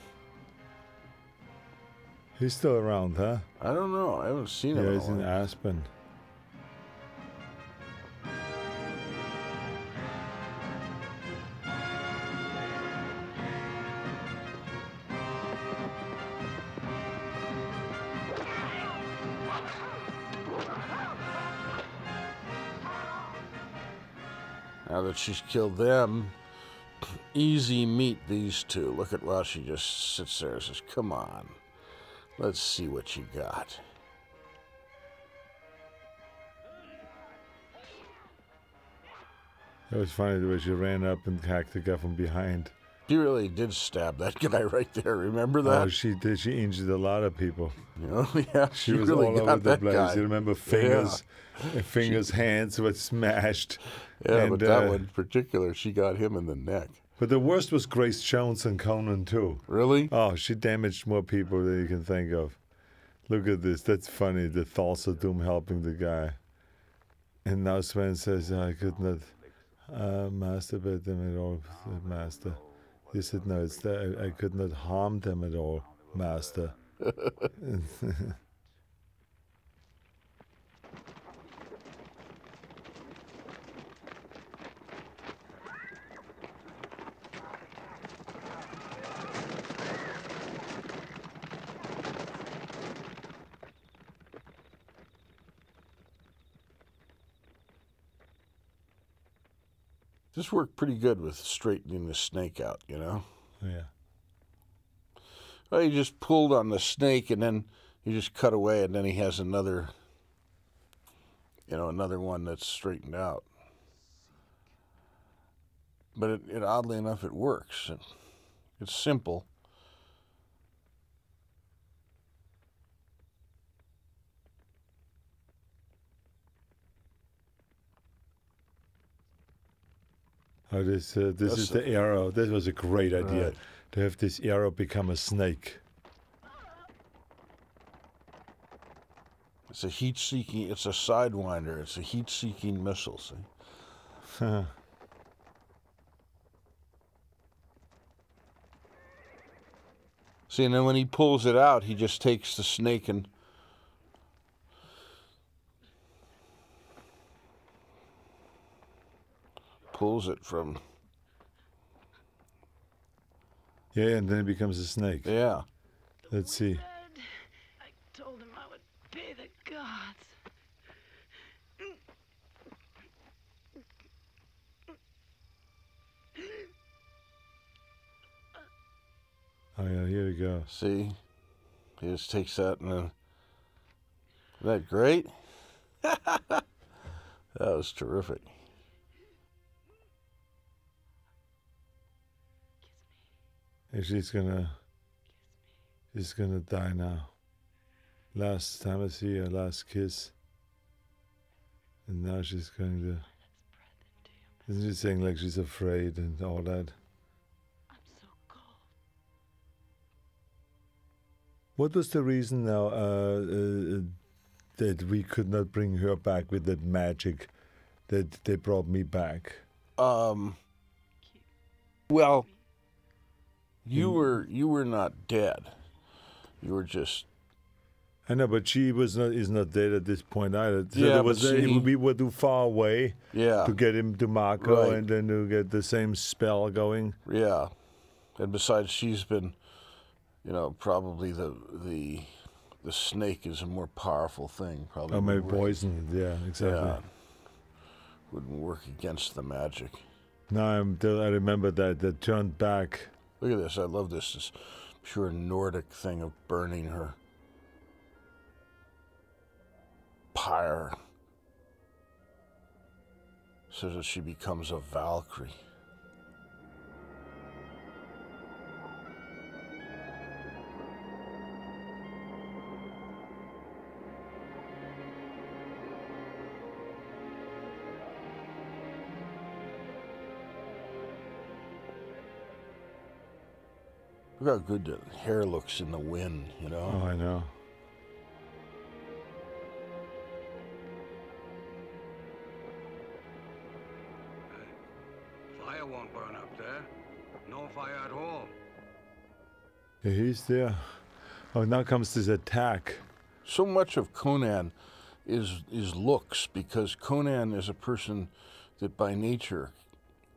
He's still around, huh? I don't know. I haven't seen him. Yeah, he's in Aspen. Now that she's killed them, easy meet these two. Look at while she just sits there and says, come on, let's see what you got. It was funny the way she ran up and hacked the guy from behind. She really did stab that guy right there. Remember that? Oh, she did. She injured a lot of people. Oh, yeah. She was really all got over the that place. guy. You remember fingers, hands were smashed. Yeah, and, but that one in particular, she got him in the neck. But the worst was Grace Jones and Conan, too. Really? Oh, she damaged more people than you can think of. Look at this. That's funny. The thoughts of doom helping the guy. And now Sven says, I could not masturbate them at all, master. He said, no, it's that I could not harm them at all, master. This worked pretty good with straightening the snake out, you know? Yeah. Well, he just pulled on the snake and then he just cut away and then he has another, another one that's straightened out. But it oddly enough, it works. It's simple. Oh, this is the arrow. This was a great idea, right, to have this arrow become a snake. It's a heat-seeking, it's a sidewinder. It's a heat-seeking missile, see? See, and then when he pulls it out, he just takes the snake and pulls it from... Yeah, and then it becomes a snake. Yeah. Let's see. I told him I would pay the gods. Oh, yeah, here we go. See? He just takes that and then... Isn't that great? That was terrific. And she's gonna die now. Last time I see her, last kiss. And now she's going to... Isn't she saying like she's afraid and all that? I'm so cold. What was the reason now that we could not bring her back with that magic that they brought me back? Well, you were not dead. You were just... I know, but she is not dead at this point either. So yeah, we were too far away to get him to Marco and then to get the same spell going. Yeah. And besides, she's been, probably the snake is a more powerful thing. Probably. Oh, maybe poisoned. Yeah, exactly. Yeah. Wouldn't work against the magic. No, I remember that turned back. Look at this. I love this pure Nordic thing of burning her pyre so that she becomes a Valkyrie. Look how good the hair looks in the wind, Oh, I know. Fire won't burn up there. No fire at all. Yeah, he's there. Oh, now comes this attack. So much of Conan is looks, because Conan is a person that by nature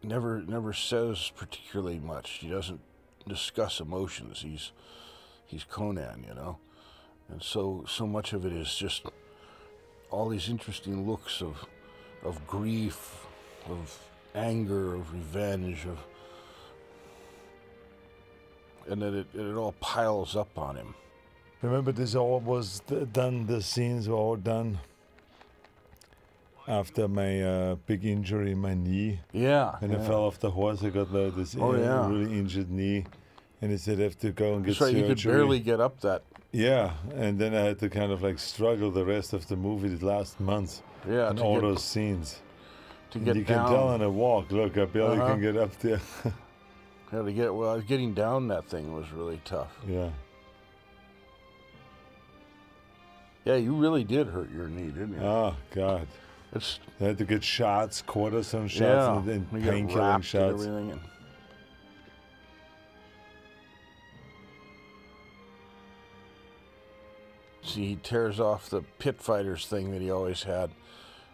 never says particularly much. He doesn't discuss emotions. He's Conan, and so much of it is just all these interesting looks of grief, of anger, of revenge, and then it all piles up on him. Remember, this all was done. The scenes were all done after my big injury in my knee. Yeah. And I fell off the horse. I got this really injured knee, and he said I have to go and get surgery. You could barely get up that. Yeah, and then I had to kind of like struggle the rest of the movie the last month. Yeah. And all those scenes. To get you down. Can tell on a walk. Look, I barely can get up there. Getting down that thing was really tough. Yeah. Yeah, you really did hurt your knee, didn't you? Oh, God. I had to get shots, cortisone shots, and pain-killing shots. And everything. See, he tears off the pit fighters thing that he always had,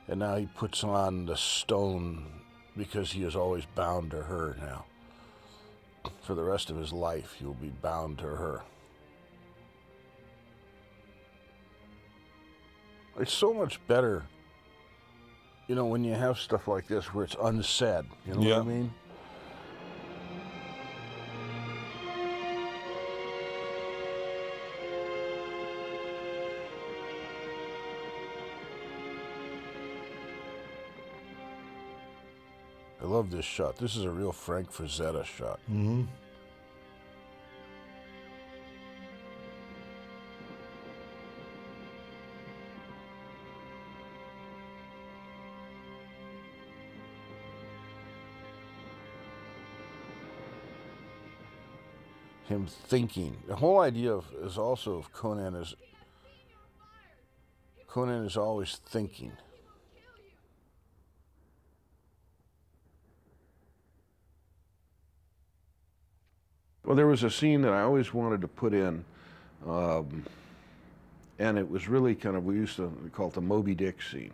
and now he puts on the stone because he is always bound to her now. For the rest of his life, he'll be bound to her. It's so much better, when you have stuff like this where it's unsaid. You know what I mean? I love this shot. This is a real Frank Frazetta shot. Mm-hmm. Him thinking. The whole idea is also of Conan is always thinking. Well, there was a scene that I always wanted to put in, and it was really kind of, we used to call it the Moby Dick scene.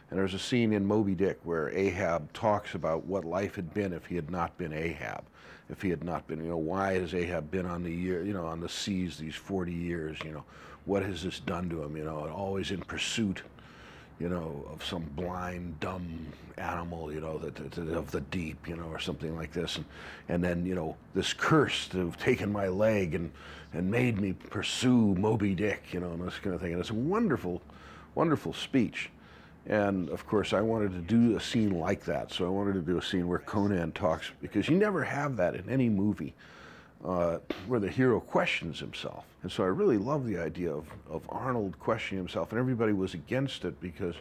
And there's a scene in Moby Dick where Ahab talks about what life had been if he had not been Ahab. If he had not been, why has Ahab been on on the seas these 40 years, what has this done to him, and always in pursuit, of some blind, dumb animal, of the deep, or something like this. And then, this curse to have taken my leg and made me pursue Moby Dick, and this kind of thing. And it's a wonderful, wonderful speech. And of course, I wanted to do a scene like that. So I wanted to do a scene where Conan talks, because you never have that in any movie where the hero questions himself. And so I really love the idea of Arnold questioning himself, and everybody was against it because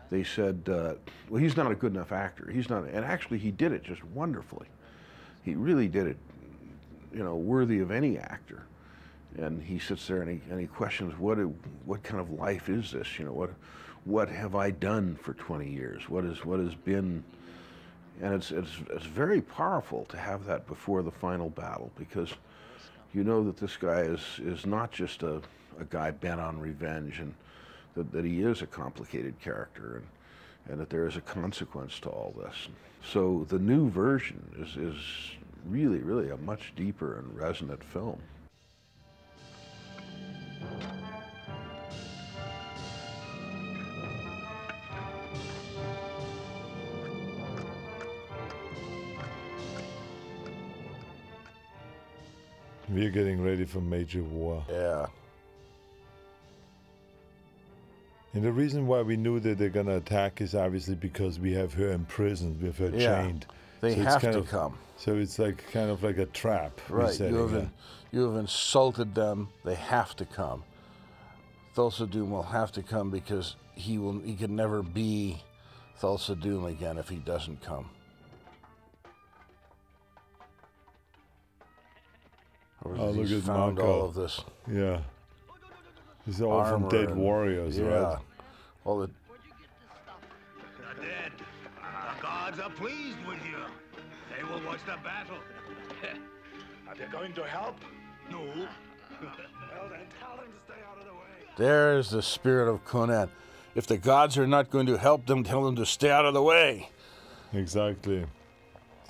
they said, well, he's not a good enough actor. He's not, and actually he did it just wonderfully. He really did it, you know, worthy of any actor. And he sits there and he questions, what kind of life is this? You know, what have I done for 20 years? What has been? And it's very powerful to have that before the final battle, because you know that this guy is not just a guy bent on revenge, and that he is a complicated character, and that there is a consequence to all this. So the new version is really, really a much deeper and resonant film. We're getting ready for major war. Yeah. And the reason why we knew that they're going to attack is obviously because we have her imprisoned, we have her chained. They have to come. So it's like kind of like a trap. Right. You have insulted them. They have to come. Thulsa Doom will have to come because he can never be Thulsa Doom again if he doesn't come. Oh, look at found Marco. all of this. Yeah. These are all from Dead Warriors, right? All the... The dead. The gods are pleased with you. They will watch the battle. Are they going to help? No. Well, then tell them to stay out of the way. There's the spirit of Conan. If the gods are not going to help them, tell them to stay out of the way. Exactly.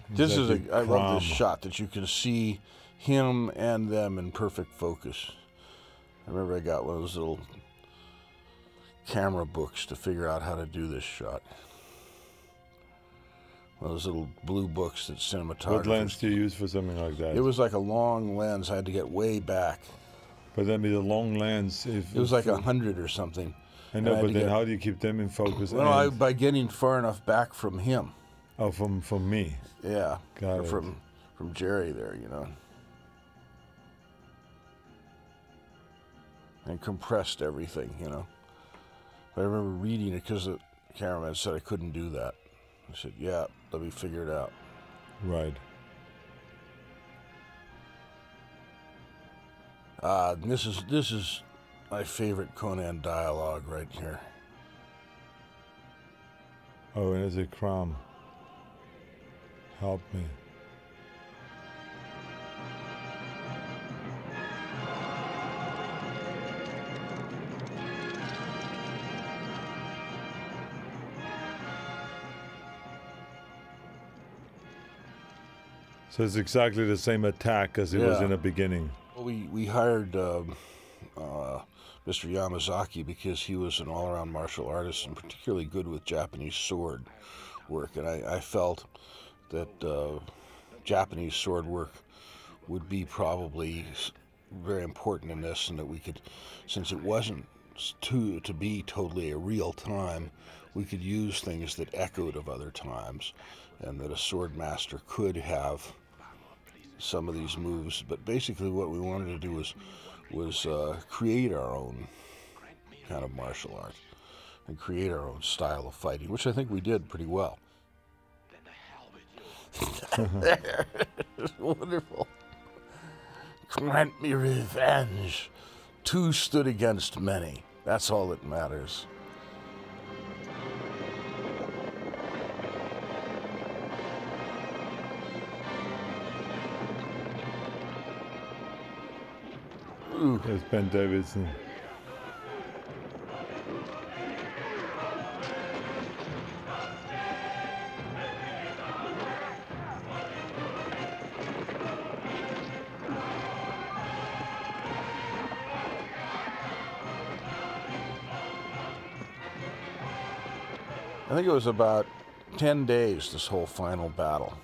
This is I love this shot that you can see him and them in perfect focus. I remember I got one of those little camera books to figure out how to do this shot. One of those little blue books that cinematographers... What lens do you use for something like that? It was like a long lens. I had to get way back. But then with a long lens... It was like 100 or something. I know, but then how do you keep them in focus? Well, by getting far enough back from him. Oh, from me? Yeah. Got it. From Jerry there, you know. And compressed everything, you know. But I remember reading it because the cameraman said I couldn't do that. I said, yeah, let me figure it out. Right. This is my favorite Conan dialogue right here. Oh, and it's a crumb. Help me. So it's exactly the same attack as it was in the beginning. We hired Mr. Yamazaki because he was an all-around martial artist and particularly good with Japanese sword work. And I felt that Japanese sword work would be probably very important in this, and that we could, since it wasn't to be totally a real time, we could use things that echoed of other times, and that a sword master could have some of these moves. But basically what we wanted to do was create our own kind of martial art and create our own style of fighting, which I think we did pretty well. It's wonderful. Grant me revenge. Two stood against many. That's all that matters. Ooh. There's Ben Davidson. I think it was about 10 days, this whole final battle.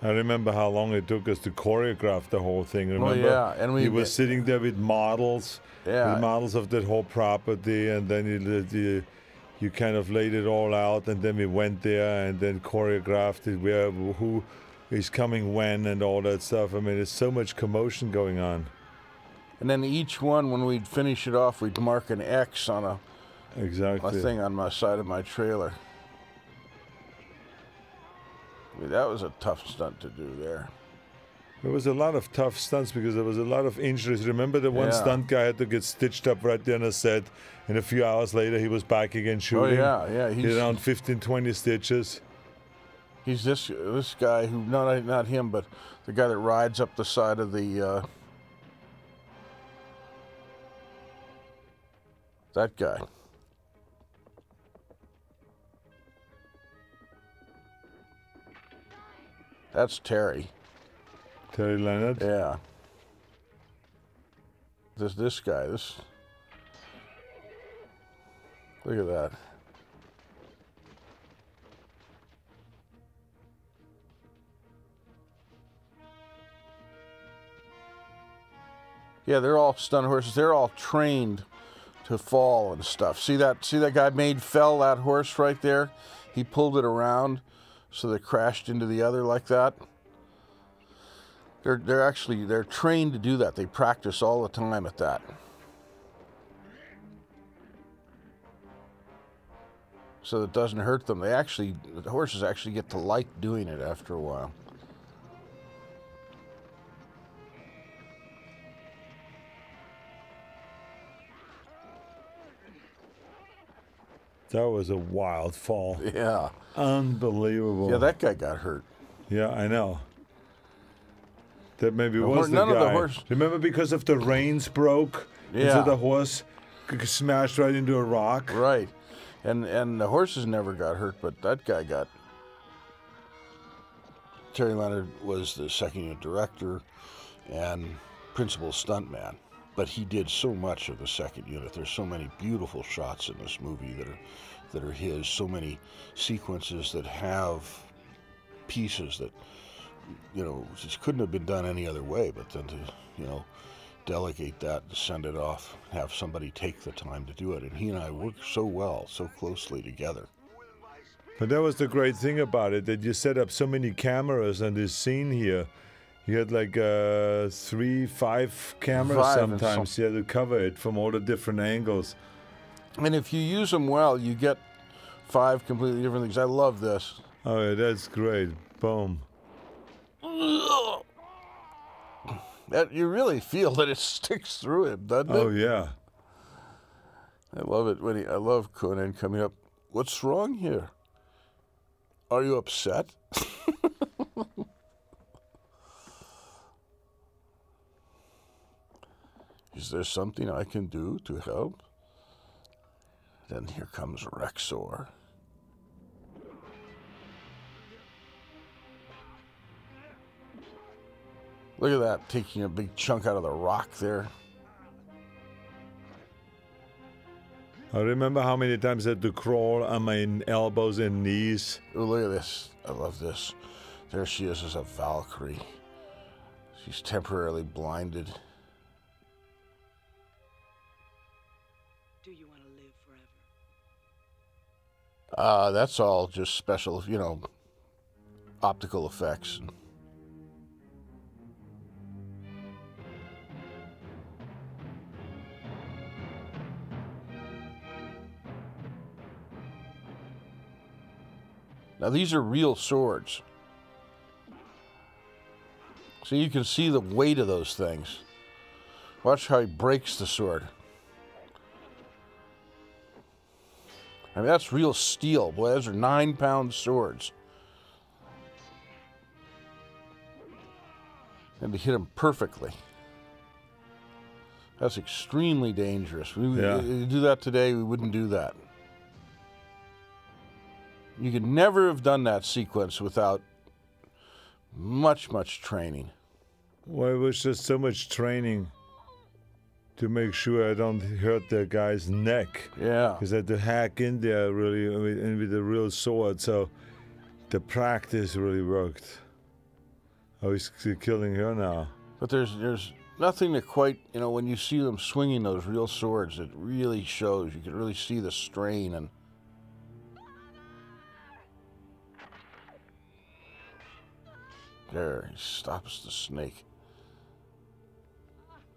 I remember how long it took us to choreograph the whole thing. Remember? Oh, yeah. And we were sitting there with models, with models of that whole property, and then you kind of laid it all out, and then we went there and then choreographed it. he's coming when and all that stuff. I mean, there's so much commotion going on. And then each one, when we'd finish it off, we'd mark an X on a thing on my side of my trailer. I mean, that was a tough stunt to do there. There was a lot of tough stunts because there was a lot of injuries. Remember the one stunt guy had to get stitched up right there on the set, and a few hours later he was back again shooting. Oh, yeah. He's around 15, 20 stitches. He's this guy who, not him, but the guy that rides up the side of the, that guy. That's Terry. Terry Leonard? Yeah. This guy, look at that. Yeah, they're all stunt horses. They're all trained to fall and stuff. See that guy fell that horse right there? He pulled it around so they crashed into the other like that. They're trained to do that. They practice all the time at that. So it doesn't hurt them. The horses actually get to like doing it after a while. That was a wild fall. Yeah. Unbelievable. Yeah, that guy got hurt. Yeah, I know. That maybe was the guy. Remember, because of the reins broke? Yeah. So the horse smashed right into a rock? Right. And the horses never got hurt, but that guy got... Terry Leonard was the second unit director and principal stuntman. But he did so much of the second unit. There's so many beautiful shots in this movie that are his. So many sequences that have pieces that, just couldn't have been done any other way. But then to, delegate that, to send it off, have somebody take the time to do it. And he and I worked so well, so closely together. But that was the great thing about it, that you set up so many cameras on this scene here. You had like 3, 5 cameras sometimes. You had to cover it from all the different angles. And if you use them well, you get 5 completely different things. I love this. Oh, yeah, that's great. Boom. That you really feel that it sticks through him, doesn't it? Oh, yeah. I love it when I love Conan coming up. What's wrong here? Are you upset? Is there something I can do to help? Then here comes Rexor. Look at that, taking a big chunk out of the rock there. I remember how many times I had to crawl on my elbows and knees. Oh, look at this. I love this. There she is as a Valkyrie. She's temporarily blinded. Do you want to live forever? That's all just special, optical effects. Now these are real swords. So you can see the weight of those things. Watch how he breaks the sword. I mean, that's real steel. Boy, those are 9-pound swords. And to hit him perfectly. That's extremely dangerous. If we do that today, we wouldn't do that. You could never have done that sequence without much, much training. Well, it was just so much training to make sure I don't hurt the guy's neck. Yeah. Because I had to hack in there really, and with a real sword. So the practice really worked. Oh, he's killing her now. But there's nothing that quite, when you see them swinging those real swords, it really shows. You can really see the strain. And there. He stops the snake.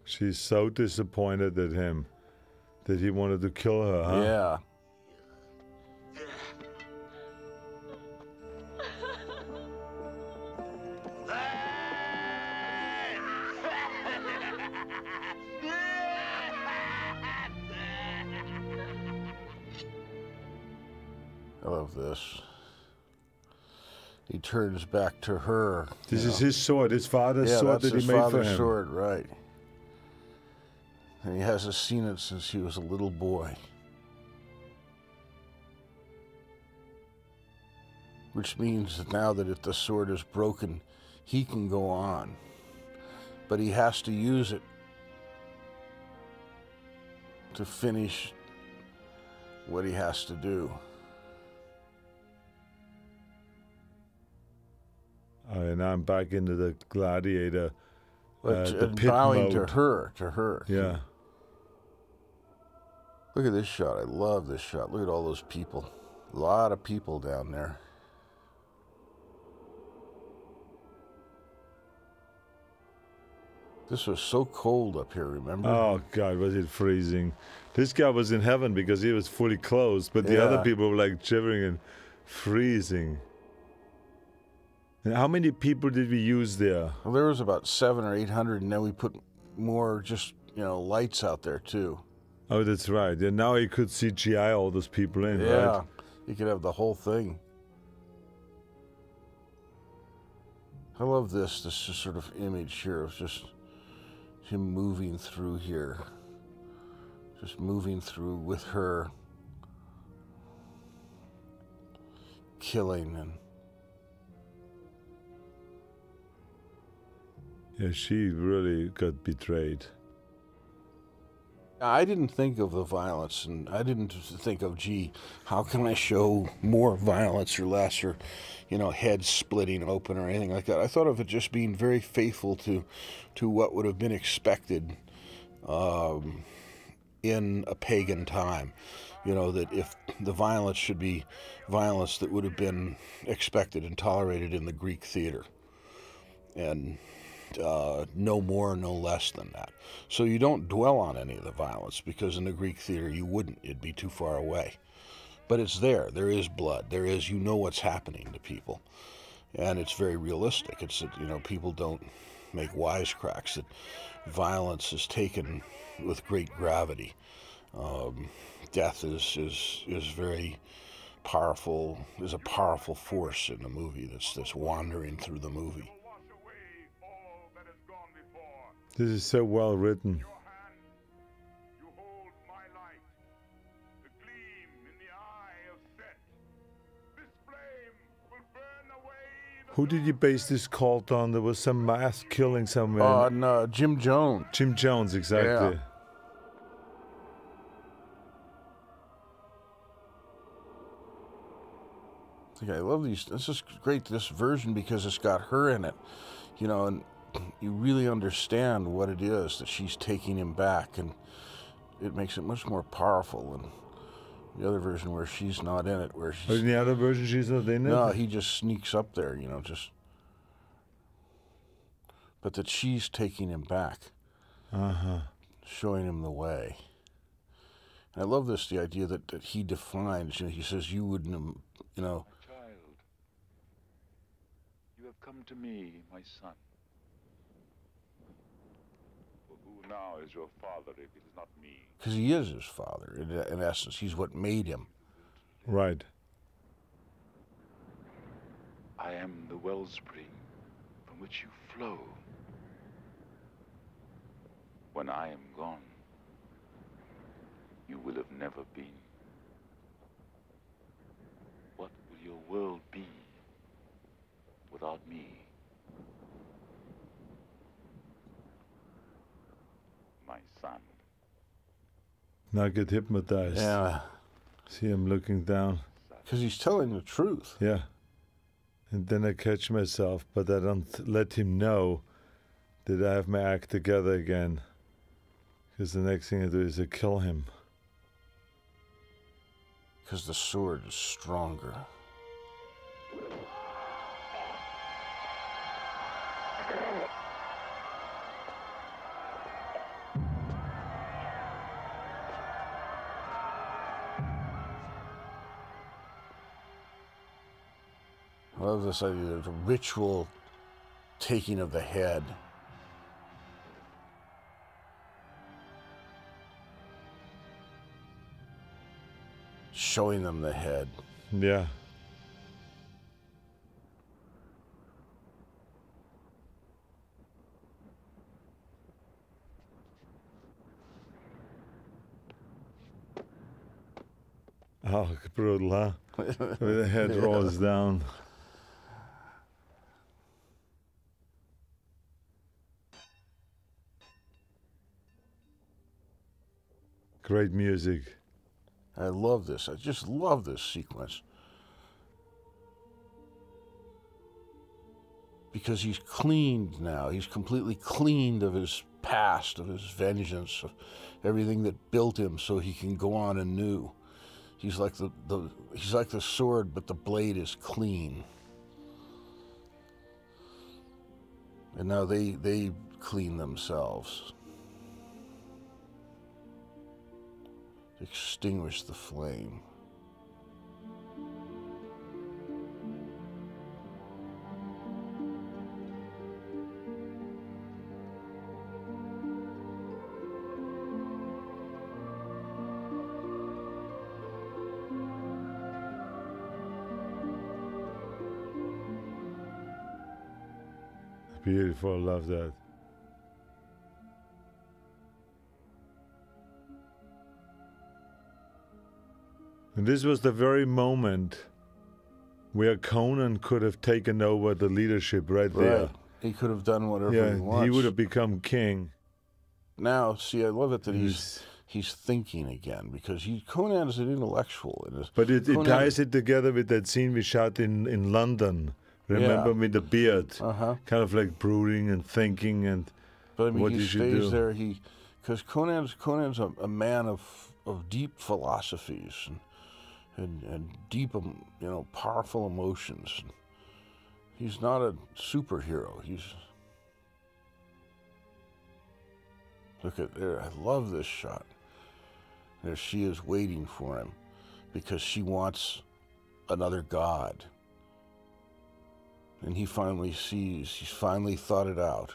She's so disappointed at him that he wanted to kill her, huh? Yeah. I love this. He turns back to her. This is his sword, his father's sword that he made for him. Yeah, that's his father's sword, right. And he hasn't seen it since he was a little boy. Which means that now that if the sword is broken, he can go on. But he has to use it to finish what he has to do. And I'm back into the gladiator, the pit bowing mode. to her. Yeah. Look at this shot. I love this shot. Look at all those people. A lot of people down there. This was so cold up here, remember? Oh, God, was it freezing. This guy was in heaven because he was fully clothed, but the other people were like shivering and freezing. And how many people did we use there? Well, there was about 700 or 800, and then we put more just, lights out there, too. Oh, that's right. And now you could CGI all those people in, right? Yeah, you could have the whole thing. I love this sort of image here of just him moving through here. Just moving through with her. Killing and... Yeah, she really got betrayed. I didn't think of the violence, and I didn't think of, gee, how can I show more violence or less, or, heads splitting open or anything like that. I thought of it just being very faithful to what would have been expected in a pagan time. That if the violence should be violence that would have been expected and tolerated in the Greek theater. And no more, no less than that. So you don't dwell on any of the violence, because in the Greek theater you wouldn't. It'd be too far away. But it's there. There is blood. There is, what's happening to people. And it's very realistic. It's that, people don't make wisecracks, that violence is taken with great gravity. Death is very powerful, is a powerful force in the movie that's wandering through the movie. This is so well written. Who did you base this cult on? There was some mass killing somewhere. No, Jim Jones. Jim Jones, exactly. Yeah. I love these. This is great, this version, because it's got her in it, and you really understand what it is that she's taking him back, and it makes it much more powerful than the other version where she's not in it. Where she's, in the other version, she's not in it? No, he just sneaks up there, but that she's taking him back, showing him the way. And I love this, the idea that he defines, he says, you wouldn't have, My child, you have come to me, my son. Who now is your father if it is not me? Because he is his father, in essence. He's what made him. Right. I am the wellspring from which you flow. When I am gone, you will have never been. What will your world be without me? My son. Now I get hypnotized. Yeah. See him looking down. Because he's telling the truth. Yeah. And then I catch myself, but I don't let him know that I have my act together again. Because the next thing I do is I kill him. Because the sword is stronger. love this idea of a ritual taking of the head. Showing them the head. Yeah. Oh, brutal, huh? With the head rolls down. Great music. I love this. I just love this sequence. Because he's cleaned now. He's completely cleaned of his past, of his vengeance, of everything that built him so he can go on anew. He's like he's like the sword, but the blade is clean. And now they clean themselves. Extinguish the flame. Beautiful, I love that. And this was the very moment where Conan could have taken over the leadership right there. He could have done whatever he wants. He would have become king. Now, see, I love it that he's thinking again, because Conan is an intellectual. But it ties it together with that scene we shot in London. Remember, with the beard, kind of like brooding and thinking, and but I mean, what he you should do. stays there. Because Conan's a man of deep philosophies and deep, powerful emotions. He's not a superhero. Look at there. I love this shot. There she is waiting for him because she wants another god. And he finally sees, he's finally thought it out.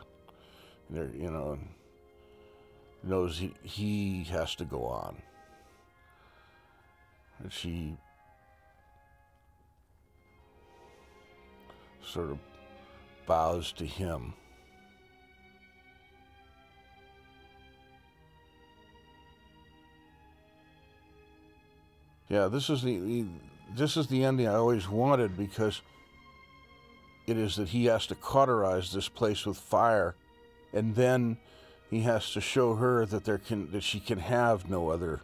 And there, knows he has to go on. And she sort of bows to him. Yeah, this is the ending I always wanted, because it is that he has to cauterize this place with fire, and then he has to show her that she can have no other,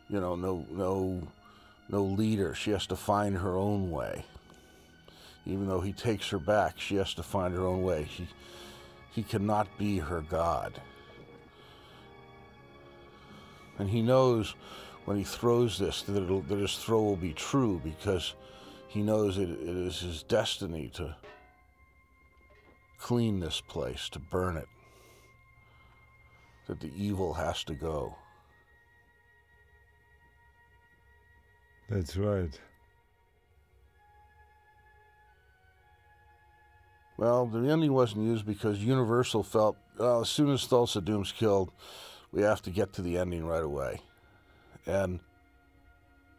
no leader. She has to find her own way. Even though he takes her back, she has to find her own way. He cannot be her god. And he knows when he throws this that his throw will be true, because he knows it is his destiny to clean this place, to burn it, that the evil has to go. That's right. Well, the ending wasn't used because Universal felt, well, as soon as Thulsa Doom's killed, we have to get to the ending right away. And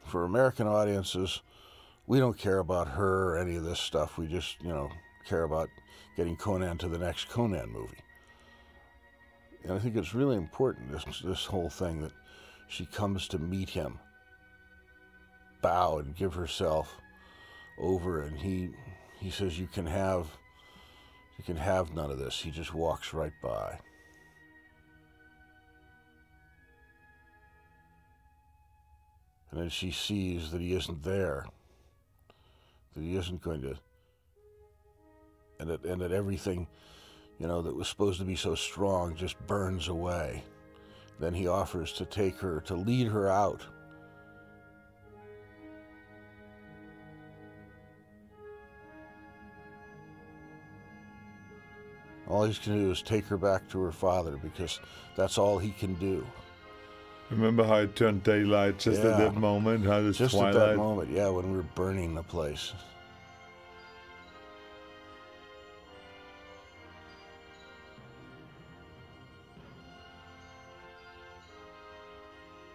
for American audiences, we don't care about her or any of this stuff. We just, care about getting Conan to the next Conan movie. And I think it's really important, this whole thing, that she comes to meet him, bow and give herself over, and he says, you can have none of this. He just walks right by. And then she sees that he isn't there, that he isn't going to, and that everything, that was supposed to be so strong just burns away. Then he offers to take her, to lead her out. All he's going to do is take her back to her father, because that's all he can do. Remember how it turned daylight just at that moment? How this just twilight? At that moment, yeah, when we were burning the place.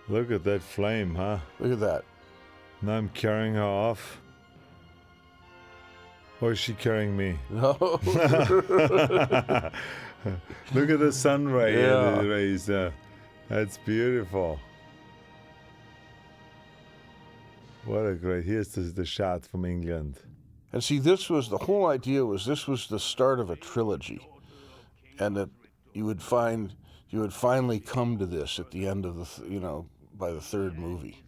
Look at that flame, huh? Look at that. Now I'm carrying her off. Or is she carrying me? No. Look at the sun ray. Yeah. Rays. That's beautiful. What a great... Here's the shot from England. And see, this was... The whole idea was this was the start of a trilogy. And that you would find... You would finally come to this at the end of the... You know, by the third movie.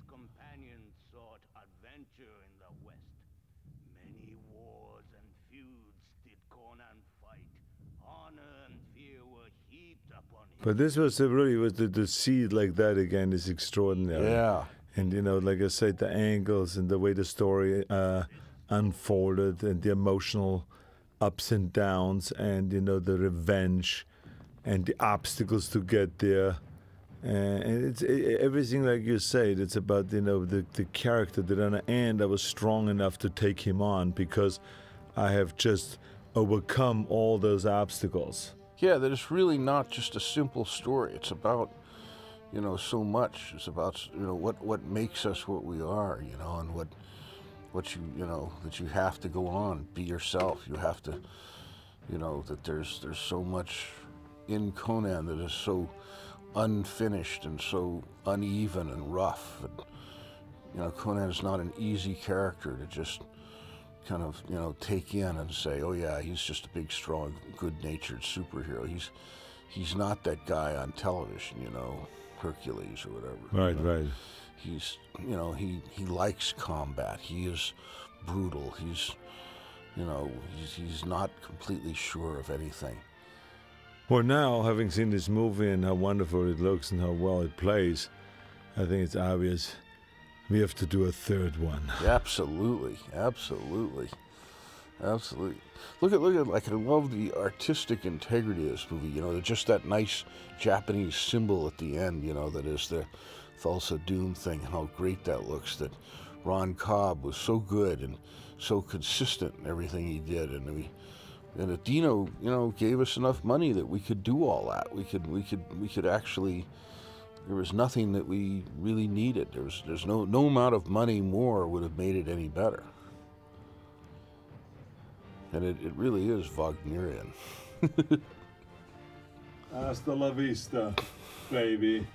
But this was really to see it like that again is extraordinary. Yeah. And you know, like I said, the angles and the way the story unfolded, and the emotional ups and downs, and you know, the revenge, and the obstacles to get there, and it's everything like you said. It's about, you know, the character that on the end I was strong enough to take him on because I have just overcome all those obstacles. Yeah, that it's really not just a simple story. It's about, you know, so much. It's about, you know, what makes us what we are, you know, and what you know, that you have to go on, be yourself. You have to, you know, that there's so much in Conan that is so unfinished and so uneven and rough. And, you know, Conan is not an easy character to just kind of, you know, take in and say, oh yeah, he's just a big, strong, good-natured superhero. He's not that guy on television, you know, Hercules or whatever. Right, you know? right. He's, you know, he likes combat. He is brutal. He's, you know, he's not completely sure of anything. Well, now, having seen this movie and how wonderful it looks and how well it plays, I think it's obvious we have to do a third one. Absolutely, absolutely, absolutely. Look at, like, I love the artistic integrity of this movie. You know, just that nice Japanese symbol at the end. You know, that is the Thulsa Doom thing. How great that looks. That Ron Cobb was so good and so consistent in everything he did, and that Dino, you know, gave us enough money that we could do all that. We could actually. There was nothing that we really needed. There's no amount of money more would have made it any better. And it really is Wagnerian. Hasta la vista, baby.